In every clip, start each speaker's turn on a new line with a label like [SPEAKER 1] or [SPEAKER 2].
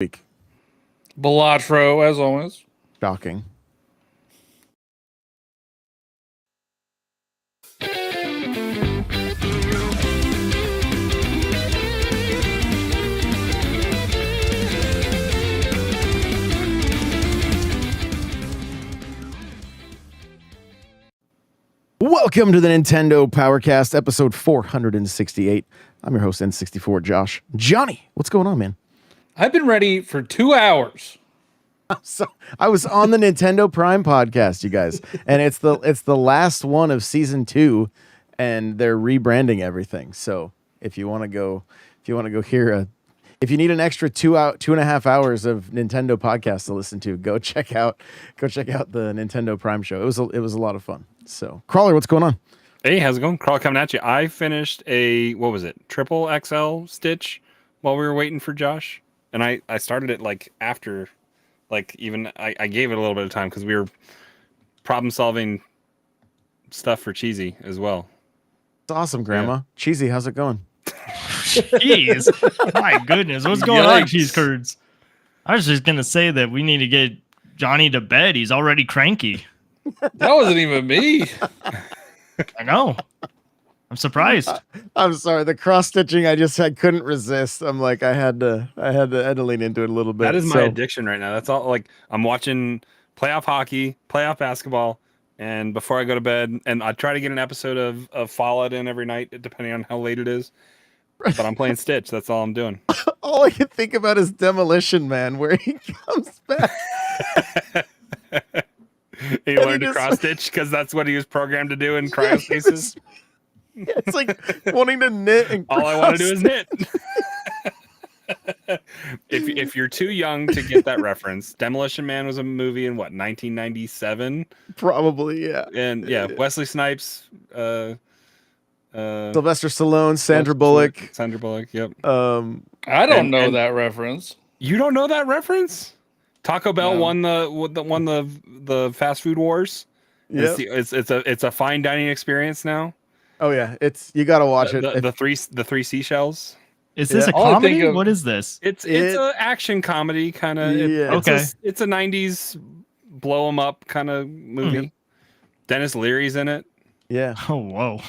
[SPEAKER 1] week.
[SPEAKER 2] Balatro, as always.
[SPEAKER 1] Shocking. Welcome to the Nintendo Powercast, episode 468. I'm your host, N64 Josh. Johnny, what's going on, man?
[SPEAKER 2] I've been ready for 2 hours.
[SPEAKER 1] So I was on the Nintendo Prime podcast, you guys, and it's the last one of season 2, and they're rebranding everything. So if you want to go hear if you need an extra 2.5 hours of Nintendo podcast to listen to, go check out the Nintendo Prime show. It was a lot of fun. So Crawler, what's going on?
[SPEAKER 3] Hey, how's it going? Crawl coming at you. I finished a triple XL Stitch while we were waiting for Josh, and I started it after. I gave it a little bit of time because we were problem solving stuff for Cheesy as well.
[SPEAKER 1] It's awesome, Grandma. Yeah. Cheesy, how's it going?
[SPEAKER 4] Jeez, my goodness, what's going on, cheese curds? I was just gonna say that we need to get Johnny to bed. He's already cranky.
[SPEAKER 2] That wasn't even me.
[SPEAKER 4] I know. I'm surprised.
[SPEAKER 1] I'm sorry. The cross stitching, I couldn't resist. I'm like, I had to lean into it a little bit.
[SPEAKER 3] That is my addiction right now. That's all. I'm watching playoff hockey, playoff basketball, and before I go to bed, and I try to get an episode of Fallout in every night, depending on how late it is. But I'm playing Stitch. That's all I'm doing.
[SPEAKER 1] All I can think about is Demolition Man, where he comes back.
[SPEAKER 3] He learned to cross stitch because that's what he was programmed to do in cryostasis.
[SPEAKER 1] It's like wanting to knit and
[SPEAKER 3] all I want to do is knit. If you're too young to get that reference, Demolition Man was a movie in 1997?
[SPEAKER 1] Probably, yeah.
[SPEAKER 3] And Wesley Snipes,
[SPEAKER 1] Sylvester Stallone, Sandra Bullock.
[SPEAKER 3] Yep.
[SPEAKER 2] I don't know that reference.
[SPEAKER 3] You don't know that reference? Taco Bell won the fast food wars.
[SPEAKER 1] Yeah,
[SPEAKER 3] it's a fine dining experience now.
[SPEAKER 1] Oh yeah, you got to watch it.
[SPEAKER 3] The three seashells.
[SPEAKER 4] Is this a comedy? What is this?
[SPEAKER 3] It's an action comedy kind of.
[SPEAKER 1] Yeah.
[SPEAKER 4] Okay.
[SPEAKER 3] It's a 90s blow 'em up kind of movie. Mm-hmm. Dennis Leary's in it.
[SPEAKER 1] Yeah.
[SPEAKER 4] Oh whoa.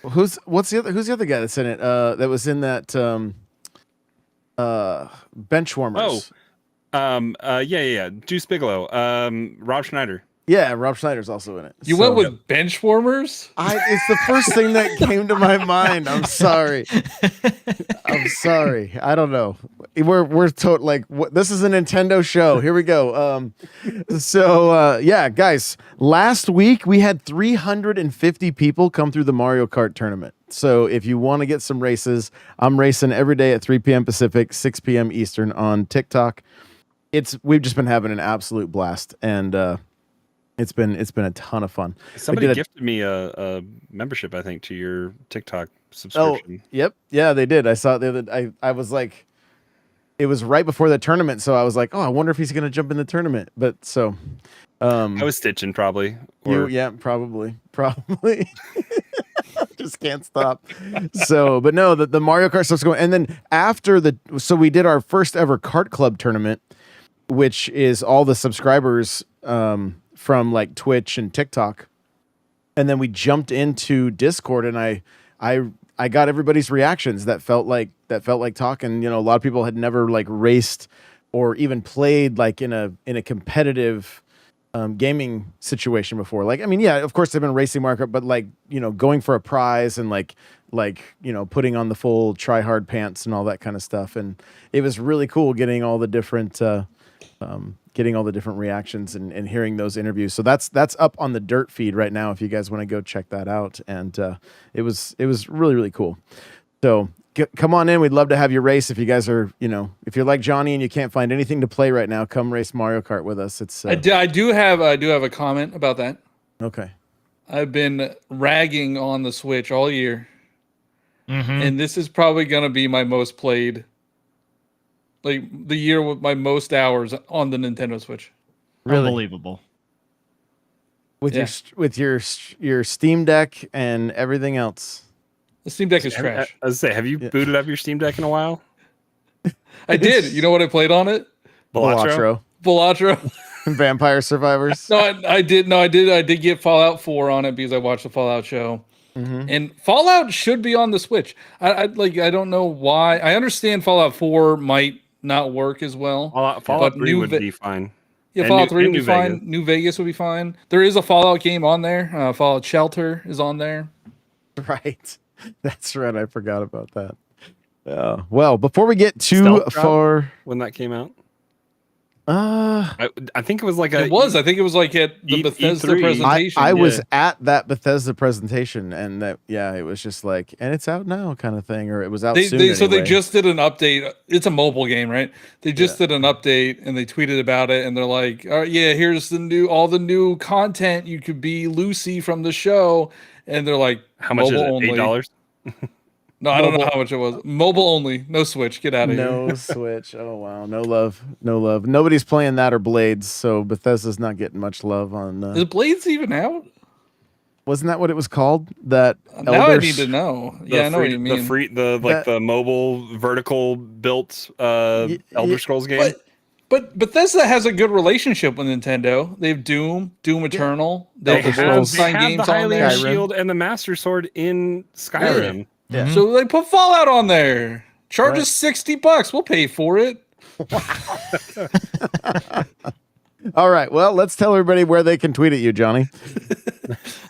[SPEAKER 1] Who's the other guy that's in it? That was in that Benchwarmers.
[SPEAKER 3] Yeah. Juice Bigelow. Rob Schneider.
[SPEAKER 1] Yeah, Rob Schneider's also in it.
[SPEAKER 2] You went with Benchwarmers?
[SPEAKER 1] It's the first thing that came to my mind. I'm sorry. I don't know. We're this is a Nintendo show. Here we go. Guys, last week we had 350 people come through the Mario Kart tournament. So if you want to get some races, I'm racing every day at 3 p.m. Pacific, 6 p.m. Eastern on TikTok. We've just been having an absolute blast, and it's been a ton of fun.
[SPEAKER 3] Somebody gifted me a membership, I think, to your TikTok subscription.
[SPEAKER 1] Oh, yep. Yeah, they did. I saw it I was like, it was right before the tournament, so I was like, oh, I wonder if he's going to jump in the tournament. But so...
[SPEAKER 3] I was stitching probably.
[SPEAKER 1] Probably. Just can't stop. So, but no, the Mario Kart stuff's going. And then so we did our first ever Kart Club tournament, which is all the subscribers from like Twitch and TikTok. And then we jumped into Discord, and I got everybody's reactions that felt like talking. A lot of people had never like raced or even played like in a competitive gaming situation before. Like, I mean, yeah, of course they've been racing Mario Kart, but like, going for a prize and like putting on the full try hard pants and all that kind of stuff. And it was really cool getting all the different reactions and hearing those interviews. So that's up on the Dirt feed right now if you guys want to go check that out. And it was really, really cool. So come on in. We'd love to have you race. If you guys are, if you're like Johnny and you can't find anything to play right now, come race Mario Kart with us. It's
[SPEAKER 2] I do have a comment about that.
[SPEAKER 1] Okay.
[SPEAKER 2] I've been ragging on the Switch all year.
[SPEAKER 4] Mm-hmm.
[SPEAKER 2] And this is probably going to be my most played, like the year with my most hours on the Nintendo Switch.
[SPEAKER 1] Really?
[SPEAKER 4] Unbelievable.
[SPEAKER 1] With your Steam Deck and everything else.
[SPEAKER 2] The Steam Deck is trash.
[SPEAKER 3] I was say, have you booted up your Steam Deck in a while?
[SPEAKER 2] I did. You know what I played on it?
[SPEAKER 3] Balatro?
[SPEAKER 2] Balatro.
[SPEAKER 1] Vampire Survivors.
[SPEAKER 2] No, I did. No, I did. I did get Fallout 4 on it because I watched the Fallout show. And Fallout should be on the Switch. I don't know why. I understand Fallout 4 might not work as well.
[SPEAKER 3] Fallout 3 would be fine.
[SPEAKER 2] Yeah,
[SPEAKER 3] And
[SPEAKER 2] Fallout 3 would be
[SPEAKER 3] New
[SPEAKER 2] fine.
[SPEAKER 3] Vegas.
[SPEAKER 2] New Vegas would be fine. There is a Fallout game on there. Fallout Shelter is on there.
[SPEAKER 1] Right. That's right. I forgot about that. Well, before we get too
[SPEAKER 3] Stealth Drop?
[SPEAKER 1] far,
[SPEAKER 3] When that came out,
[SPEAKER 1] I
[SPEAKER 3] I think it was like
[SPEAKER 2] I think it was like at the
[SPEAKER 3] E-
[SPEAKER 2] Bethesda
[SPEAKER 3] E3.
[SPEAKER 2] presentation.
[SPEAKER 1] I was
[SPEAKER 2] Yeah.
[SPEAKER 1] at that Bethesda presentation, and it was just like, and it's out now, kind of thing, or it was out soon.
[SPEAKER 2] So they
[SPEAKER 1] anyway.
[SPEAKER 2] just did an update. It's a mobile game, right? They just did an update and they tweeted about it, and they're like, "All right, yeah, here's all the new content. You could be Lucy from the show." And they're like,
[SPEAKER 3] how much is
[SPEAKER 2] "Mobile
[SPEAKER 3] it?
[SPEAKER 2] only."
[SPEAKER 3] $8?
[SPEAKER 2] No, I don't know how much it was. Mobile only, no Switch. Get out of here.
[SPEAKER 1] No Switch. Oh wow, no love. Nobody's playing that or Blades, so Bethesda's not getting much love on.
[SPEAKER 2] Is Blades even out?
[SPEAKER 1] Wasn't that what it was called? That
[SPEAKER 2] Now I need to know. Yeah, I know what you mean.
[SPEAKER 3] The mobile vertical built Elder Scrolls game.
[SPEAKER 2] But Bethesda has a good relationship with Nintendo. They have Doom Eternal. They have Wolfenstein games
[SPEAKER 3] the
[SPEAKER 2] on there.
[SPEAKER 3] Hylian Shield and the Master Sword in Skyrim.
[SPEAKER 1] Yeah.
[SPEAKER 2] So they put Fallout on there. Charge us $60. We'll pay for it.
[SPEAKER 1] All right. Well, let's tell everybody where they can tweet at you, Johnny.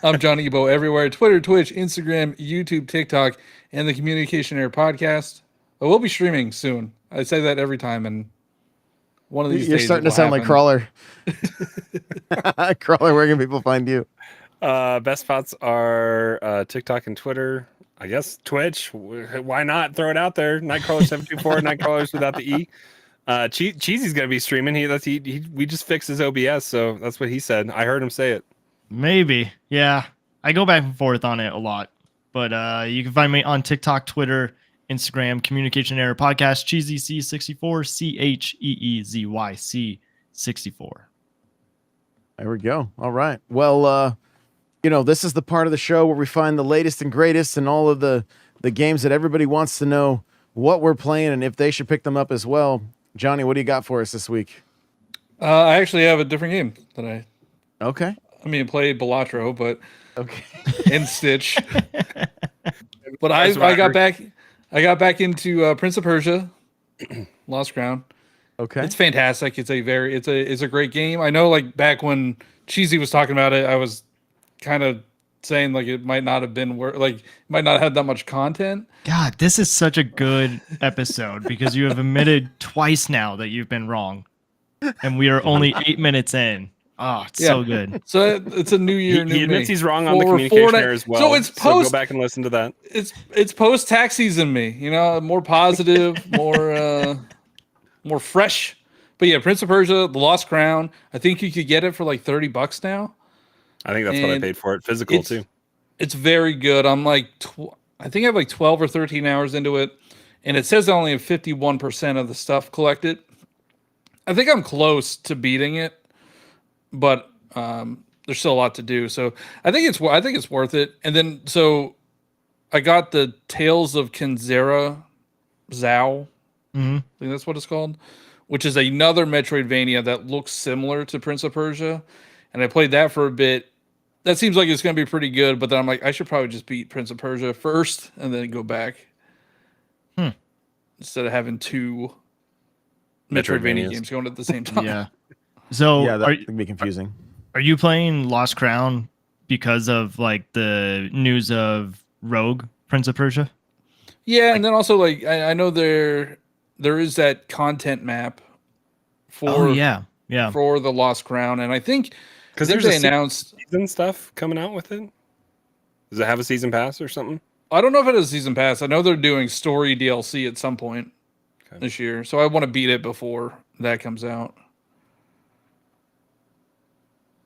[SPEAKER 2] I'm Johnny Ebo everywhere. Twitter, Twitch, Instagram, YouTube, TikTok, and the Communication Error podcast. We'll be streaming soon. I say that every time, and one of these
[SPEAKER 1] You're
[SPEAKER 2] days
[SPEAKER 1] starting
[SPEAKER 2] it
[SPEAKER 1] to sound
[SPEAKER 2] will
[SPEAKER 1] like Crawler. Crawler, where can people find you?
[SPEAKER 3] Best spots are TikTok and Twitter. I guess Twitch. Why not throw it out there? Nightcrawler724, Nightcrawlers without the E. Cheesy's gonna be streaming. We just fixed his OBS, so that's what he said. I heard him say it.
[SPEAKER 4] Maybe. Yeah. I go back and forth on it a lot. But you can find me on TikTok, Twitter, Instagram, Communication Error Podcast, CheezyC64, CheezyC64.
[SPEAKER 1] There we go. All right. Well, this is the part of the show where we find the latest and greatest and all of the games that everybody wants to know what we're playing and if they should pick them up as well. Johnny, what do you got for us this week?
[SPEAKER 2] I actually have a different game that I played Balatro, but and Stitch. But I got back into Prince of Persia, Lost Crown.
[SPEAKER 1] Okay.
[SPEAKER 2] It's fantastic. It's a great game. I know, like, back when Cheesy was talking about it, I was kind of saying like it might not have been might not have that much content.
[SPEAKER 4] God, this is such a good episode because you have admitted twice now that you've been wrong, and we are only 8 minutes in. Oh, it's so good.
[SPEAKER 2] So it's a new year.
[SPEAKER 3] He admits he's wrong on the communication error as well.
[SPEAKER 2] So it's post.
[SPEAKER 3] Go back and listen to that.
[SPEAKER 2] It's post tax season. Me, more positive, more fresh. But yeah, Prince of Persia, The Lost Crown. I think you could get it for like $30 now.
[SPEAKER 3] I think that's what I paid for it. Physical too.
[SPEAKER 2] It's very good. I'm like, I think I have like 12 or 13 hours into it, and it says I only have 51% of the stuff collected. I think I'm close to beating it, but there's still a lot to do. So I think it's worth it. And then so I got the Tales of Kenzera Zao.
[SPEAKER 4] Mm-hmm.
[SPEAKER 2] I think that's what it's called, which is another Metroidvania that looks similar to Prince of Persia. And I played that for a bit. That seems like it's going to be pretty good, but then I'm like, I should probably just beat Prince of Persia first and then go back. Instead of having two Metroidvania games going at the same time.
[SPEAKER 4] Yeah. So
[SPEAKER 1] that can be confusing.
[SPEAKER 4] Are you playing Lost Crown because of like the news of Rogue Prince of Persia?
[SPEAKER 2] Yeah, and then also like I know there is that content map for for the Lost Crown, and I think
[SPEAKER 3] because they announced season stuff coming out with it. Does it have a season pass or something?
[SPEAKER 2] I don't know if it has a season pass. I know they're doing story DLC at some point this year, so I want to beat it before that comes out.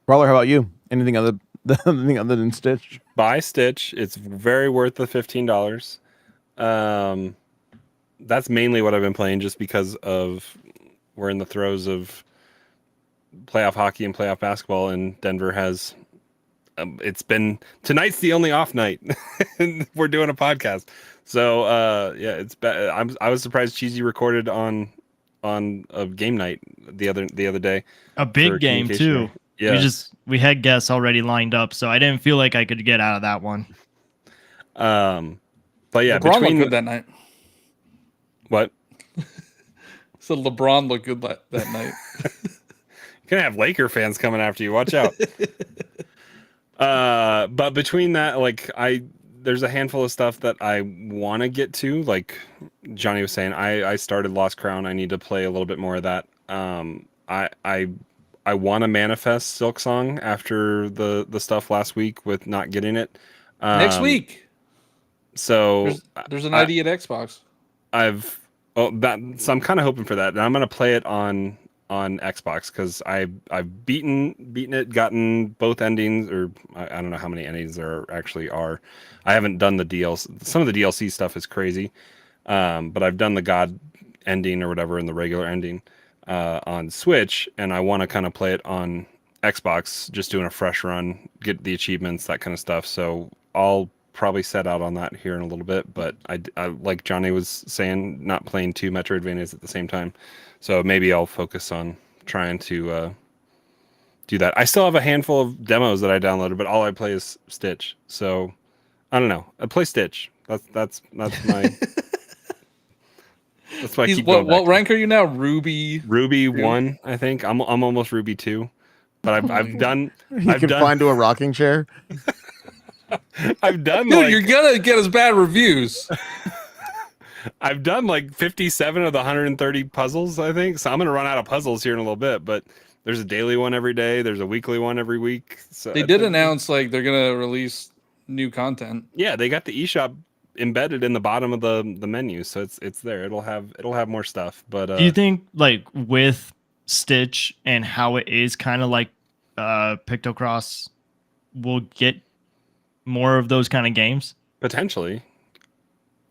[SPEAKER 1] Brawler, how about you? Anything other than Stitch?
[SPEAKER 3] Buy Stitch. It's very worth the $15. That's mainly what I've been playing, just because of we're in the throes of playoff hockey and playoff basketball, and Denver has it's been tonight's the only off night. We're doing a podcast, so yeah, I was surprised Cheesy recorded on a game night the other day.
[SPEAKER 4] A big game too.
[SPEAKER 3] Yeah.
[SPEAKER 4] We had guests already lined up, so I didn't feel like I could get out of that one.
[SPEAKER 3] But yeah,
[SPEAKER 2] LeBron looked good that night.
[SPEAKER 3] What?
[SPEAKER 2] So LeBron looked good that night.
[SPEAKER 3] You're gonna have Laker fans coming after you. Watch out. But between that, like there's a handful of stuff that I want to get to. Like Johnny was saying, I started Lost Crown. I need to play a little bit more of that. I want to manifest Silk Song after the stuff last week with not getting it.
[SPEAKER 2] Next week.
[SPEAKER 3] So
[SPEAKER 2] there's an ID at Xbox.
[SPEAKER 3] So I'm kind of hoping for that, and I'm gonna play it on Xbox because I've beaten it, gotten both endings, or I don't know how many endings there actually are. I haven't done the DLC. Some of the DLC stuff is crazy, but I've done the God ending or whatever and the regular ending on Switch, and I want to kind of play it on Xbox, just doing a fresh run, get the achievements, that kind of stuff. So I'll probably set out on that here in a little bit, but I like Johnny was saying, not playing two Metroidvanias at the same time, so maybe I'll focus on trying to do that. I still have a handful of demos that I downloaded, but all I play is Stitch, so I don't know. I play Stitch. That's my that's why I keep going back
[SPEAKER 2] what rank are you now? Ruby
[SPEAKER 3] 1, I think. I'm almost Ruby 2, but I've done.
[SPEAKER 1] You can find to a rocking chair.
[SPEAKER 3] I've done.
[SPEAKER 2] Dude, you're gonna get us bad reviews.
[SPEAKER 3] I've done like 57 of the 130 puzzles, I think. So I'm gonna run out of puzzles here in a little bit. But there's a daily one every day. There's a weekly one every week. So
[SPEAKER 2] they did announce like they're gonna release new content.
[SPEAKER 3] Yeah, they got the eShop embedded in the bottom of the menu, so it's there. It'll have more stuff. But
[SPEAKER 4] do you think like with Stitch and how it is kind of like Pictocross, we'll get more of those kind of games?
[SPEAKER 3] Potentially.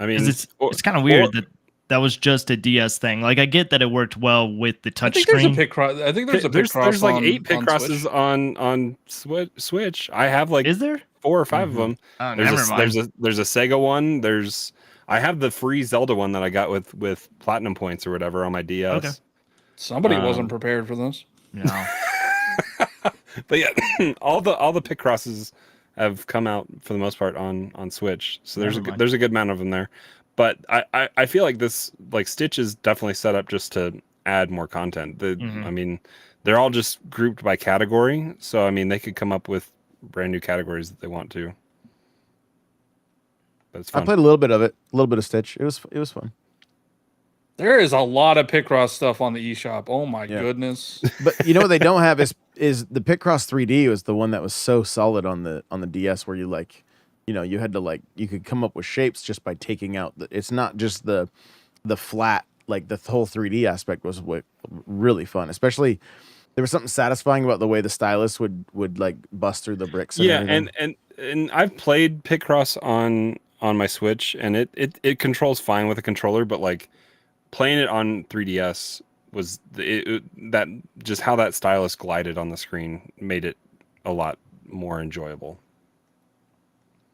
[SPEAKER 3] I mean,
[SPEAKER 4] it's kind of weird that was just a DS thing. Like I get that it worked well with the touchscreen.
[SPEAKER 2] I think there's a Picross.
[SPEAKER 3] There's like 8
[SPEAKER 2] Picrosses
[SPEAKER 3] on Switch. I have like,
[SPEAKER 4] is there
[SPEAKER 3] 4 or 5 of them?
[SPEAKER 4] Oh,
[SPEAKER 3] There's a Sega one. I have the free Zelda one that I got with platinum points or whatever on my DS.
[SPEAKER 4] Okay.
[SPEAKER 2] Somebody wasn't prepared for this.
[SPEAKER 4] No.
[SPEAKER 3] But yeah, all the Picrosses have come out for the most part on Switch. So there's a good amount of them there. But I feel like this, like Stitch is definitely set up just to add more content. I mean, they're all just grouped by category. So I mean, they could come up with brand new categories that they want to. But it's fun.
[SPEAKER 1] I played a little bit of it, a little bit of Stitch. It was fun.
[SPEAKER 2] There is a lot of Picross stuff on the eShop. Oh my goodness!
[SPEAKER 1] But you know what they don't have is the Picross 3D was the one that was so solid on the DS, where you like, you had to you could come up with shapes just by taking out it's not just the flat, like the whole 3D aspect was really fun. Especially there was something satisfying about the way the stylus would like bust through the bricks.
[SPEAKER 3] And and I've played Picross on my Switch, and it controls fine with a controller, but like playing it on 3DS was that just how that stylus glided on the screen made it a lot more enjoyable.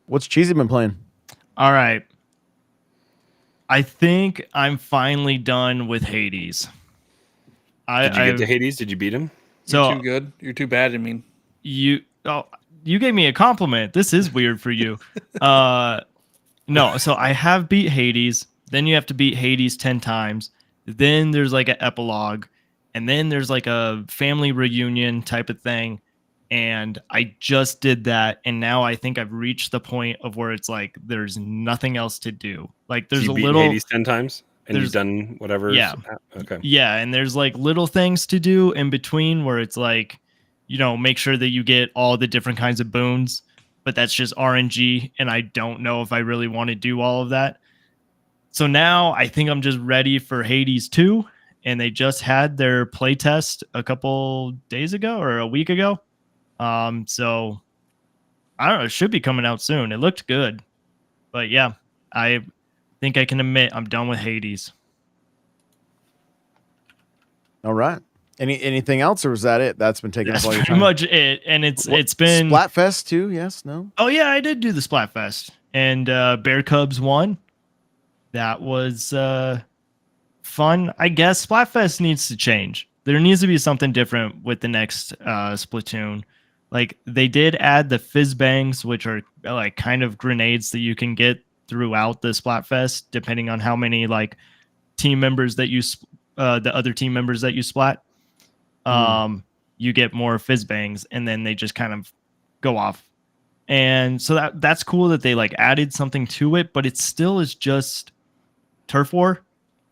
[SPEAKER 1] What's Cheesy been playing?
[SPEAKER 4] All right. I think I'm finally done with Hades.
[SPEAKER 3] Did you get to Hades? Did you beat him?
[SPEAKER 2] You're too good. You're too bad. I mean,
[SPEAKER 4] you gave me a compliment. This is weird for you. No, so I have beat Hades. Then you have to beat Hades 10 times. Then there's like an epilogue. And then there's like a family reunion type of thing. And I just did that. And now I think I've reached the point of where it's like there's nothing else to do. Like there's
[SPEAKER 3] so you beat Hades 10 times? And you've done whatever?
[SPEAKER 4] Yeah.
[SPEAKER 3] Okay.
[SPEAKER 4] Yeah, and there's like little things to do in between where it's like, make sure that you get all the different kinds of boons. But that's just RNG. And I don't know if I really want to do all of that. So now I think I'm just ready for Hades 2, and they just had their playtest a couple days ago or a week ago. So I don't know, it should be coming out soon. It looked good. But yeah, I think I can admit I'm done with Hades.
[SPEAKER 1] All right. Anything else, or was that it? That's been taking
[SPEAKER 4] That's
[SPEAKER 1] up all your
[SPEAKER 4] pretty
[SPEAKER 1] time.
[SPEAKER 4] much it. And it's been
[SPEAKER 1] Splatfest too. Yes, no.
[SPEAKER 4] Oh yeah, I did do the Splatfest, and Bear Cubs won. That was fun. I guess Splatfest needs to change. There needs to be something different with the next Splatoon. Like they did add the fizz bangs, which are like kind of grenades that you can get throughout the Splatfest, depending on how many like team members that you the other team members that you splat. You get more fizz bangs, and then they just kind of go off. And so that's cool that they like added something to it, but it still is just turf war.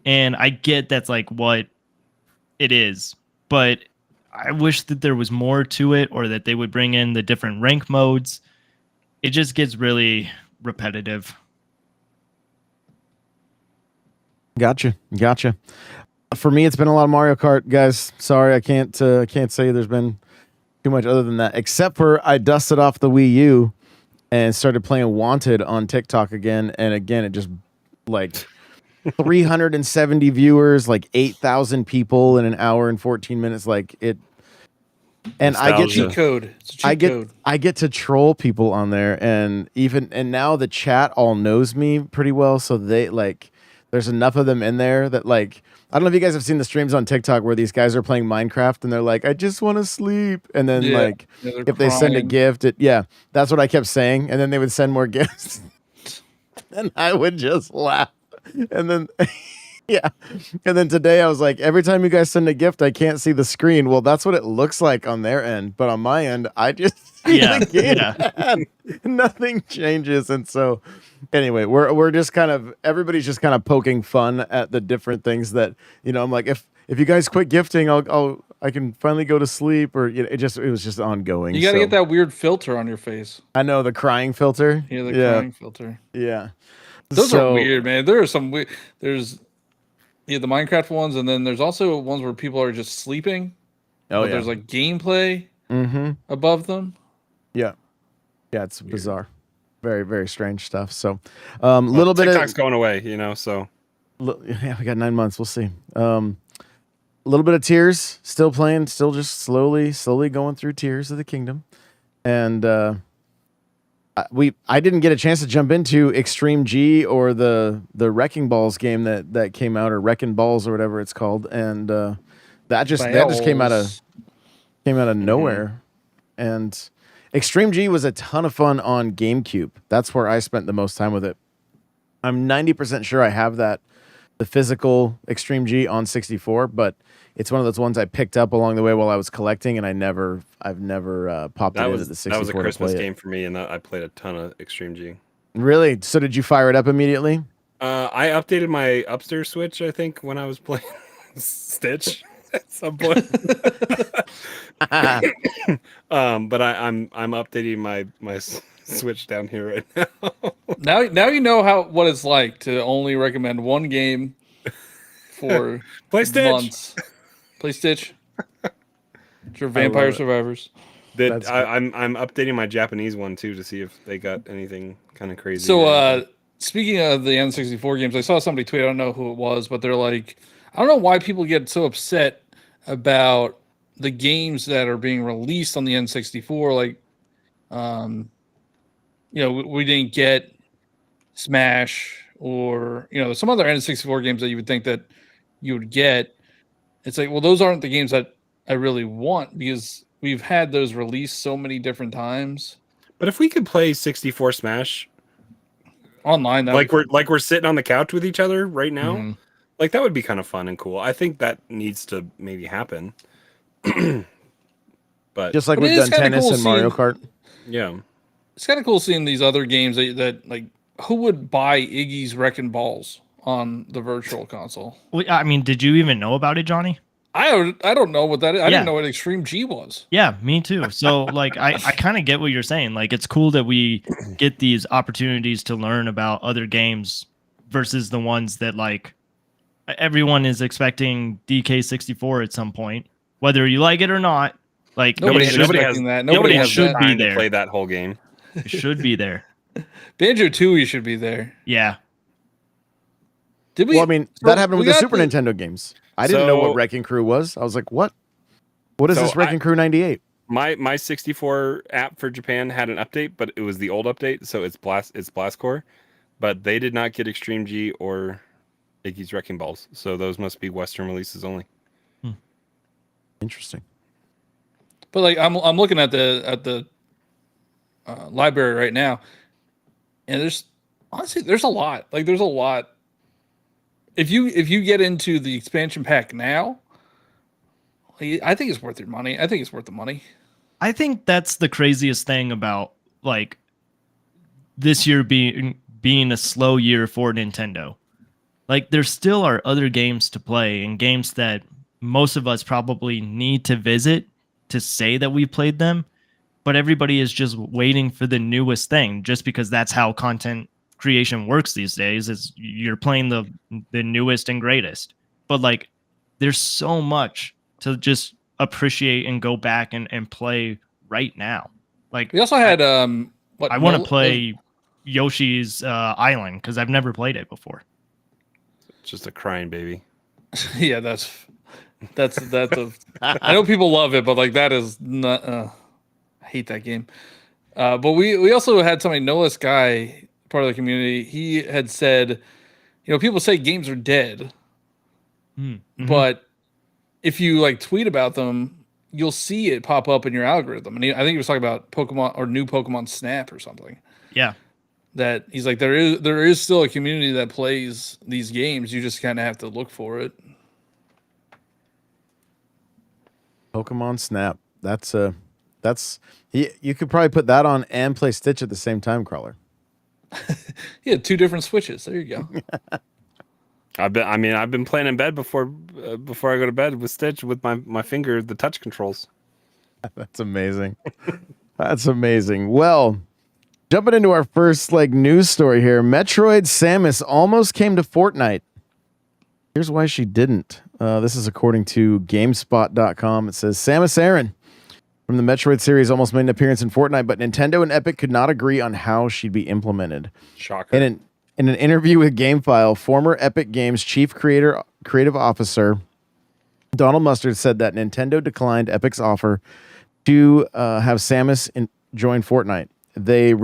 [SPEAKER 4] And I get that's like what it is, but I wish that there was more to it, or that they would bring in the different rank modes. It just gets really repetitive.
[SPEAKER 1] Gotcha. For me, it's been a lot of Mario Kart, guys. Sorry, I can't say there's been too much other than that, except for I dusted off the Wii U and started playing Wanted on TikTok again. And again, it just like 370 viewers, like 8,000 people in an hour and 14 minutes. Like it. And
[SPEAKER 3] Nostalgia.
[SPEAKER 1] I get
[SPEAKER 2] Cheat code. It's a cheat code.
[SPEAKER 1] I get to troll people on there, and now the chat all knows me pretty well. So they like, there's enough of them in there that like, I don't know if you guys have seen the streams on TikTok where these guys are playing Minecraft and they're like, I just want to sleep. And then if they send a gift, that's what I kept saying. And then they would send more gifts and I would just laugh. And then, And then today I was like, every time you guys send a gift, I can't see the screen. Well, that's what it looks like on their end. But on my end, I just see the game. Nothing changes. And so anyway, we're just kind of, everybody's just kind of poking fun at the different things that, I'm like, if you guys quit gifting, I can finally go to sleep, or it was just ongoing.
[SPEAKER 2] You got to get that weird filter on your face.
[SPEAKER 1] I know, the crying filter.
[SPEAKER 2] Yeah, the crying filter.
[SPEAKER 1] Yeah.
[SPEAKER 2] Those are weird, man. There are some weird, there's the Minecraft ones, and then there's also ones where people are just sleeping.
[SPEAKER 1] Oh,
[SPEAKER 2] but there's like gameplay above them.
[SPEAKER 1] Yeah. Yeah, it's bizarre. Very, very strange stuff. So, little bit
[SPEAKER 3] TikTok's going away, so.
[SPEAKER 1] Yeah, we got 9 months. We'll see. A little bit of Tears, still playing, still just slowly going through Tears of the Kingdom. And I didn't get a chance to jump into Extreme G or the Wrecking Balls game that came out, or Wrecking Balls or whatever it's called. And that just came out of nowhere. And Extreme G was a ton of fun on GameCube. That's where I spent the most time with it. I'm 90% sure I have the physical Extreme G on 64, but it's one of those ones I picked up along the way while I was collecting, and I've never popped it into the 64.
[SPEAKER 3] That was a Christmas game for me, and I played a ton of Extreme G.
[SPEAKER 1] Really? So did you fire it up immediately?
[SPEAKER 3] I updated my upstairs switch, I think, when I was playing Stitch at some point. But I'm updating my switch down here right now.
[SPEAKER 2] Now you know what it's like to only recommend one game for
[SPEAKER 3] Play Stitch.
[SPEAKER 2] months. Play Stitch. It's your Vampire Survivors.
[SPEAKER 3] I'm updating my Japanese one too to see if they got anything kind of crazy.
[SPEAKER 2] So speaking of the N64 games, I saw somebody tweet, I don't know who it was, but they're like, I don't know why people get so upset about the games that are being released on the N64. Like, we didn't get Smash or, some other N64 games that you would think that you would get. It's like, well, those aren't the games that I really want, because we've had those released so many different times.
[SPEAKER 3] But if we could play 64 Smash
[SPEAKER 2] online,
[SPEAKER 3] we're sitting on the couch with each other right now, like that would be kind of fun and cool. I think that needs to maybe happen. But
[SPEAKER 1] just like we've done tennis and Mario Kart.
[SPEAKER 3] Yeah,
[SPEAKER 2] it's kind of cool seeing these other games that like, who would buy Iggy's Wrecking Balls on the virtual console?
[SPEAKER 4] Well, I mean, did you even know about it, Johnny?
[SPEAKER 2] I don't know what that is. I didn't know what Extreme G was.
[SPEAKER 4] Yeah, me too. So like I kind of get what you're saying. Like it's cool that we get these opportunities to learn about other games versus the ones that like everyone is expecting DK64 at some point, whether you like it or not. Like
[SPEAKER 3] nobody
[SPEAKER 2] has
[SPEAKER 3] that.
[SPEAKER 2] Nobody has
[SPEAKER 4] should be there.
[SPEAKER 3] To play that whole game.
[SPEAKER 4] It should be there.
[SPEAKER 2] Banjo-Tooie should be there.
[SPEAKER 4] Yeah.
[SPEAKER 2] Did we?
[SPEAKER 1] Well, I mean, that happened with the Super Nintendo games. I didn't know what Wrecking Crew was. I was like, what? What is
[SPEAKER 3] So
[SPEAKER 1] this Wrecking Crew 98?
[SPEAKER 3] My 64 app for Japan had an update, but it was the old update, so it's Blast Core. But they did not get Extreme G or Iggy's Wrecking Balls, so those must be Western releases only.
[SPEAKER 1] Interesting.
[SPEAKER 2] But like I'm looking at the library right now, and there's a lot. Like there's a lot. If you get into the expansion pack now, I think it's worth your money. I think it's worth the money.
[SPEAKER 4] I think that's the craziest thing about like this year being a slow year for Nintendo. Like there still are other games to play and games that most of us probably need to visit to say that we played them, but everybody is just waiting for the newest thing just because that's how content creation works these days is you're playing the newest and greatest. But like there's so much to just appreciate and go back and play right now. Like
[SPEAKER 2] We also had what
[SPEAKER 4] I want to play Yoshi's Island because I've never played it before.
[SPEAKER 3] It's just a crying baby.
[SPEAKER 2] Yeah, that's a. I know people love it, but like that is not. I hate that game. But we also had somebody, Noah's guy, part of the community. He had said, people say games are dead,
[SPEAKER 4] Mm-hmm.
[SPEAKER 2] but if you like tweet about them, you'll see it pop up in your algorithm. And I think he was talking about Pokemon or new Pokemon Snap or something.
[SPEAKER 4] Yeah.
[SPEAKER 2] That he's like there is still a community that plays these games. You just kind of have to look for it.
[SPEAKER 1] Pokemon Snap. That's you could probably put that on and play Stitch at the same time, Crawler.
[SPEAKER 2] Yeah, 2 different switches. There you go.
[SPEAKER 3] I've been playing in bed before I go to bed with Stitch with my finger, the touch controls.
[SPEAKER 1] That's amazing. That's amazing. Well, jumping into our first news story here, Metroid Samus almost came to Fortnite. Here's why she didn't. This is according to GameSpot.com. It says Samus Aran from the Metroid series almost made an appearance in Fortnite, but Nintendo and Epic could not agree on how she'd be implemented.
[SPEAKER 3] Shocker.
[SPEAKER 1] In an interview with GameFile, former Epic Games chief creative officer Donald Mustard said that Nintendo declined Epic's offer to have Samus join Fortnite. They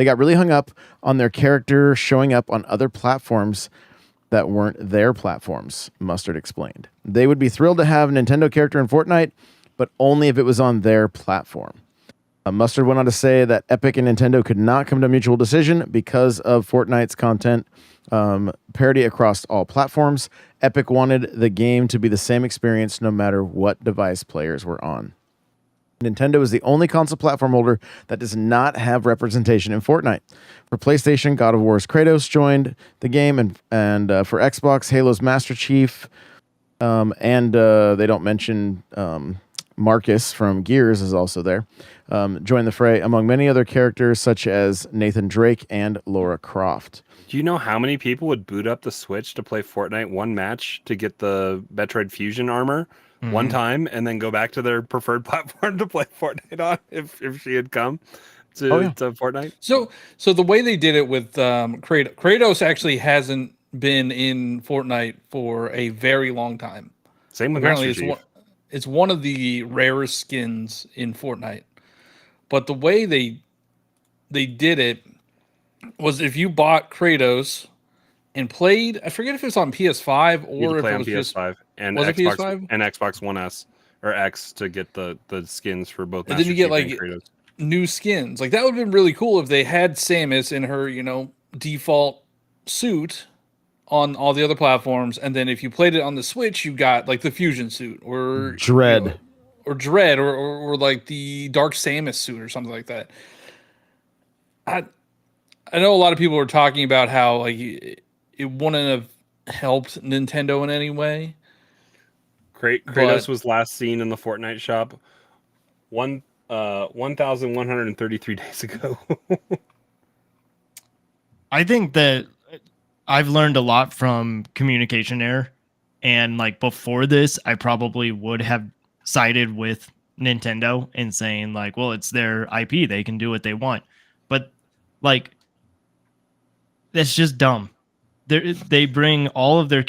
[SPEAKER 1] got really hung up on their character showing up on other platforms that weren't their platforms, Mustard explained. They would be thrilled to have a Nintendo character in Fortnite, but only if it was on their platform. Mustard went on to say that Epic and Nintendo could not come to a mutual decision because of Fortnite's content parity across all platforms. Epic wanted the game to be the same experience no matter what device players were on. Nintendo is the only console platform holder that does not have representation in Fortnite. For PlayStation, God of War's Kratos joined the game, and for Xbox, Halo's Master Chief, and they don't mention Marcus from Gears is also there. Joined the fray, among many other characters such as Nathan Drake and Lara Croft.
[SPEAKER 3] Do you know how many people would boot up the Switch to play Fortnite one match to get the Metroid Fusion armor one time and then go back to their preferred platform to play Fortnite on if she had come to Fortnite?
[SPEAKER 2] So the way they did it with Kratos actually hasn't been in Fortnite for a very long time.
[SPEAKER 3] Same with
[SPEAKER 2] Apparently
[SPEAKER 3] Master Chief.
[SPEAKER 2] It's one of the rarest skins in Fortnite. But the way they did it was if you bought Kratos and played, I forget if it was on PS5 or if it was
[SPEAKER 3] PS5 and
[SPEAKER 2] was
[SPEAKER 3] Xbox
[SPEAKER 2] it PS5?
[SPEAKER 3] and Xbox One S or X to get the skins for both.
[SPEAKER 2] And
[SPEAKER 3] Master
[SPEAKER 2] then you get
[SPEAKER 3] Chief and Kratos.
[SPEAKER 2] new skins. Like that would have been really cool if they had Samus in her, default suit on all the other platforms, and then if you played it on the Switch, you got like the Fusion suit or
[SPEAKER 1] Dread.
[SPEAKER 2] Or Dread or like the Dark Samus suit or something like that. I know a lot of people were talking about how like it wouldn't have helped Nintendo in any way.
[SPEAKER 3] Kratos was last seen in the Fortnite shop 1,133 days ago.
[SPEAKER 4] I think that I've learned a lot from communication error. And like before this, I probably would have sided with Nintendo and saying like, well, it's their IP. They can do what they want. But like, that's just dumb. They bring all of their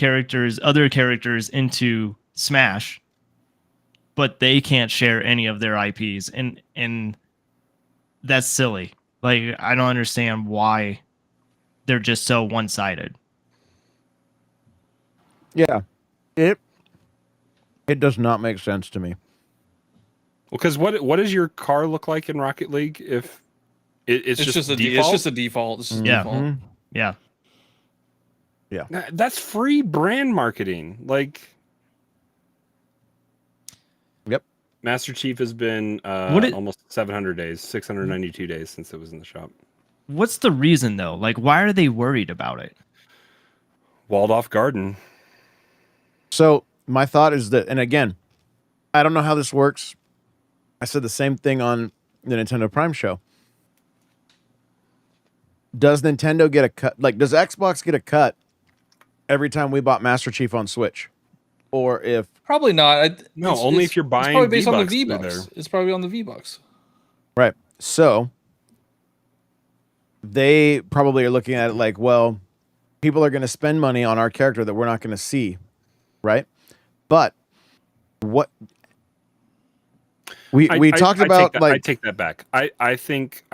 [SPEAKER 4] other characters into Smash. but they can't share any of their IPs, and that's silly. Like, I don't understand why they're just so one-sided.
[SPEAKER 1] Yeah, it does not make sense to me.
[SPEAKER 3] Well, because what does your car look like in Rocket League? If it's just
[SPEAKER 2] a
[SPEAKER 3] default?
[SPEAKER 2] It's just a default. It's just
[SPEAKER 4] Yeah.
[SPEAKER 2] default.
[SPEAKER 4] Yeah.
[SPEAKER 3] That's free brand marketing. Like,
[SPEAKER 1] Yep.
[SPEAKER 3] Master Chief has been almost 700 days, 692 days since it was in the shop.
[SPEAKER 4] What's the reason though? Like, why are they worried about it?
[SPEAKER 3] Walled off garden.
[SPEAKER 1] So my thought is that, and again, I don't know how this works. I said the same thing on the Nintendo Prime show. Does Nintendo get a cut? Like, does Xbox get a cut every time we bought Master Chief on Switch? Or if
[SPEAKER 2] Probably not.
[SPEAKER 3] Only if you're buying.
[SPEAKER 2] It's probably based on the
[SPEAKER 3] V-Bucks through
[SPEAKER 2] V-Bucks.
[SPEAKER 3] there.
[SPEAKER 2] It's probably on the V-Bucks.
[SPEAKER 1] right, so they probably are looking at it like, well, people are going to spend money on our character that we're not going to see, right? But what we talked about,
[SPEAKER 3] I take that back. I think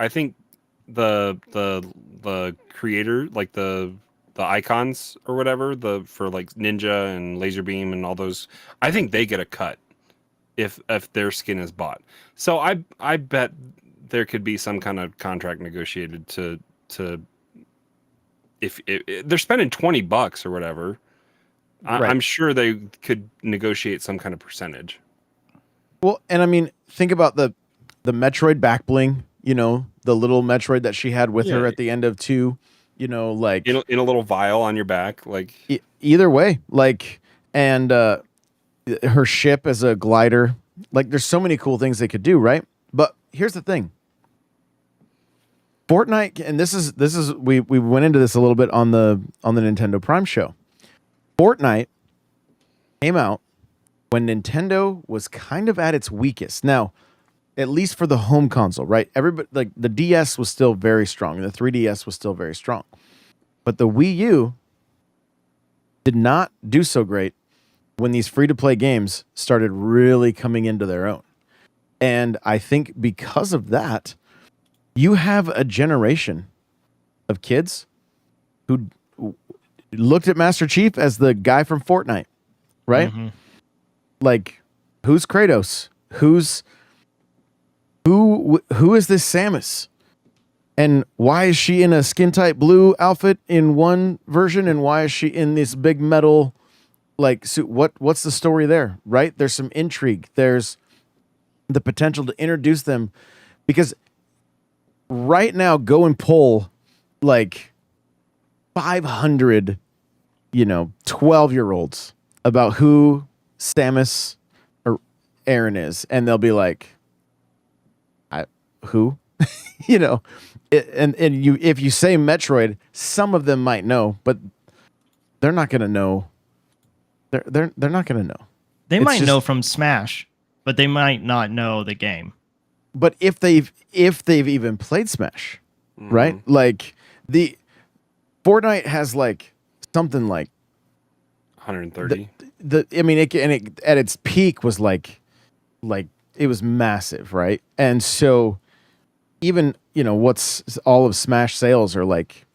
[SPEAKER 3] the creator, like the icons or whatever, for like Ninja and Laser Beam and all those, I think they get a cut if their skin is bought. So I bet there could be some kind of contract negotiated to if they're spending $20 or whatever.
[SPEAKER 1] Right.
[SPEAKER 3] I'm sure they could negotiate some kind of percentage.
[SPEAKER 1] Well, and I mean, think about the Metroid back bling, the little Metroid that she had with her at the end of 2, like
[SPEAKER 3] in a little vial on your back, like
[SPEAKER 1] either way, like, and her ship as a glider, like there's so many cool things they could do, right? But here's the thing. Fortnite, and this is we went into this a little bit on the Nintendo Prime show. Fortnite came out when Nintendo was kind of at its weakest. Now, at least for the home console, right? Everybody, like, the DS was still very strong, and the 3DS was still very strong. But the Wii U did not do so great when these free-to-play games started really coming into their own. And I think because of that, you have a generation of kids who looked at Master Chief as the guy from Fortnite, right?
[SPEAKER 4] Mhm.
[SPEAKER 1] Like, who's Kratos? Who is this Samus? And why is she in a skin tight blue outfit in one version, and why is she in this big metal like suit? What's the story there, right? There's some intrigue. There's the potential to introduce them, because right now, go and pull like 500 12-year-olds about who Samus or Aaron is, and they'll be like, who? And you, if you say Metroid, some of them might know, but they're not going to know. They're not going to know.
[SPEAKER 4] They might know from Smash, but they might not know the game.
[SPEAKER 1] But if they've even played Smash, right? Like, the Fortnite has like something like
[SPEAKER 3] 130.
[SPEAKER 1] I mean, it at its peak was like it was massive, right? And so even, what's all of Smash sales are like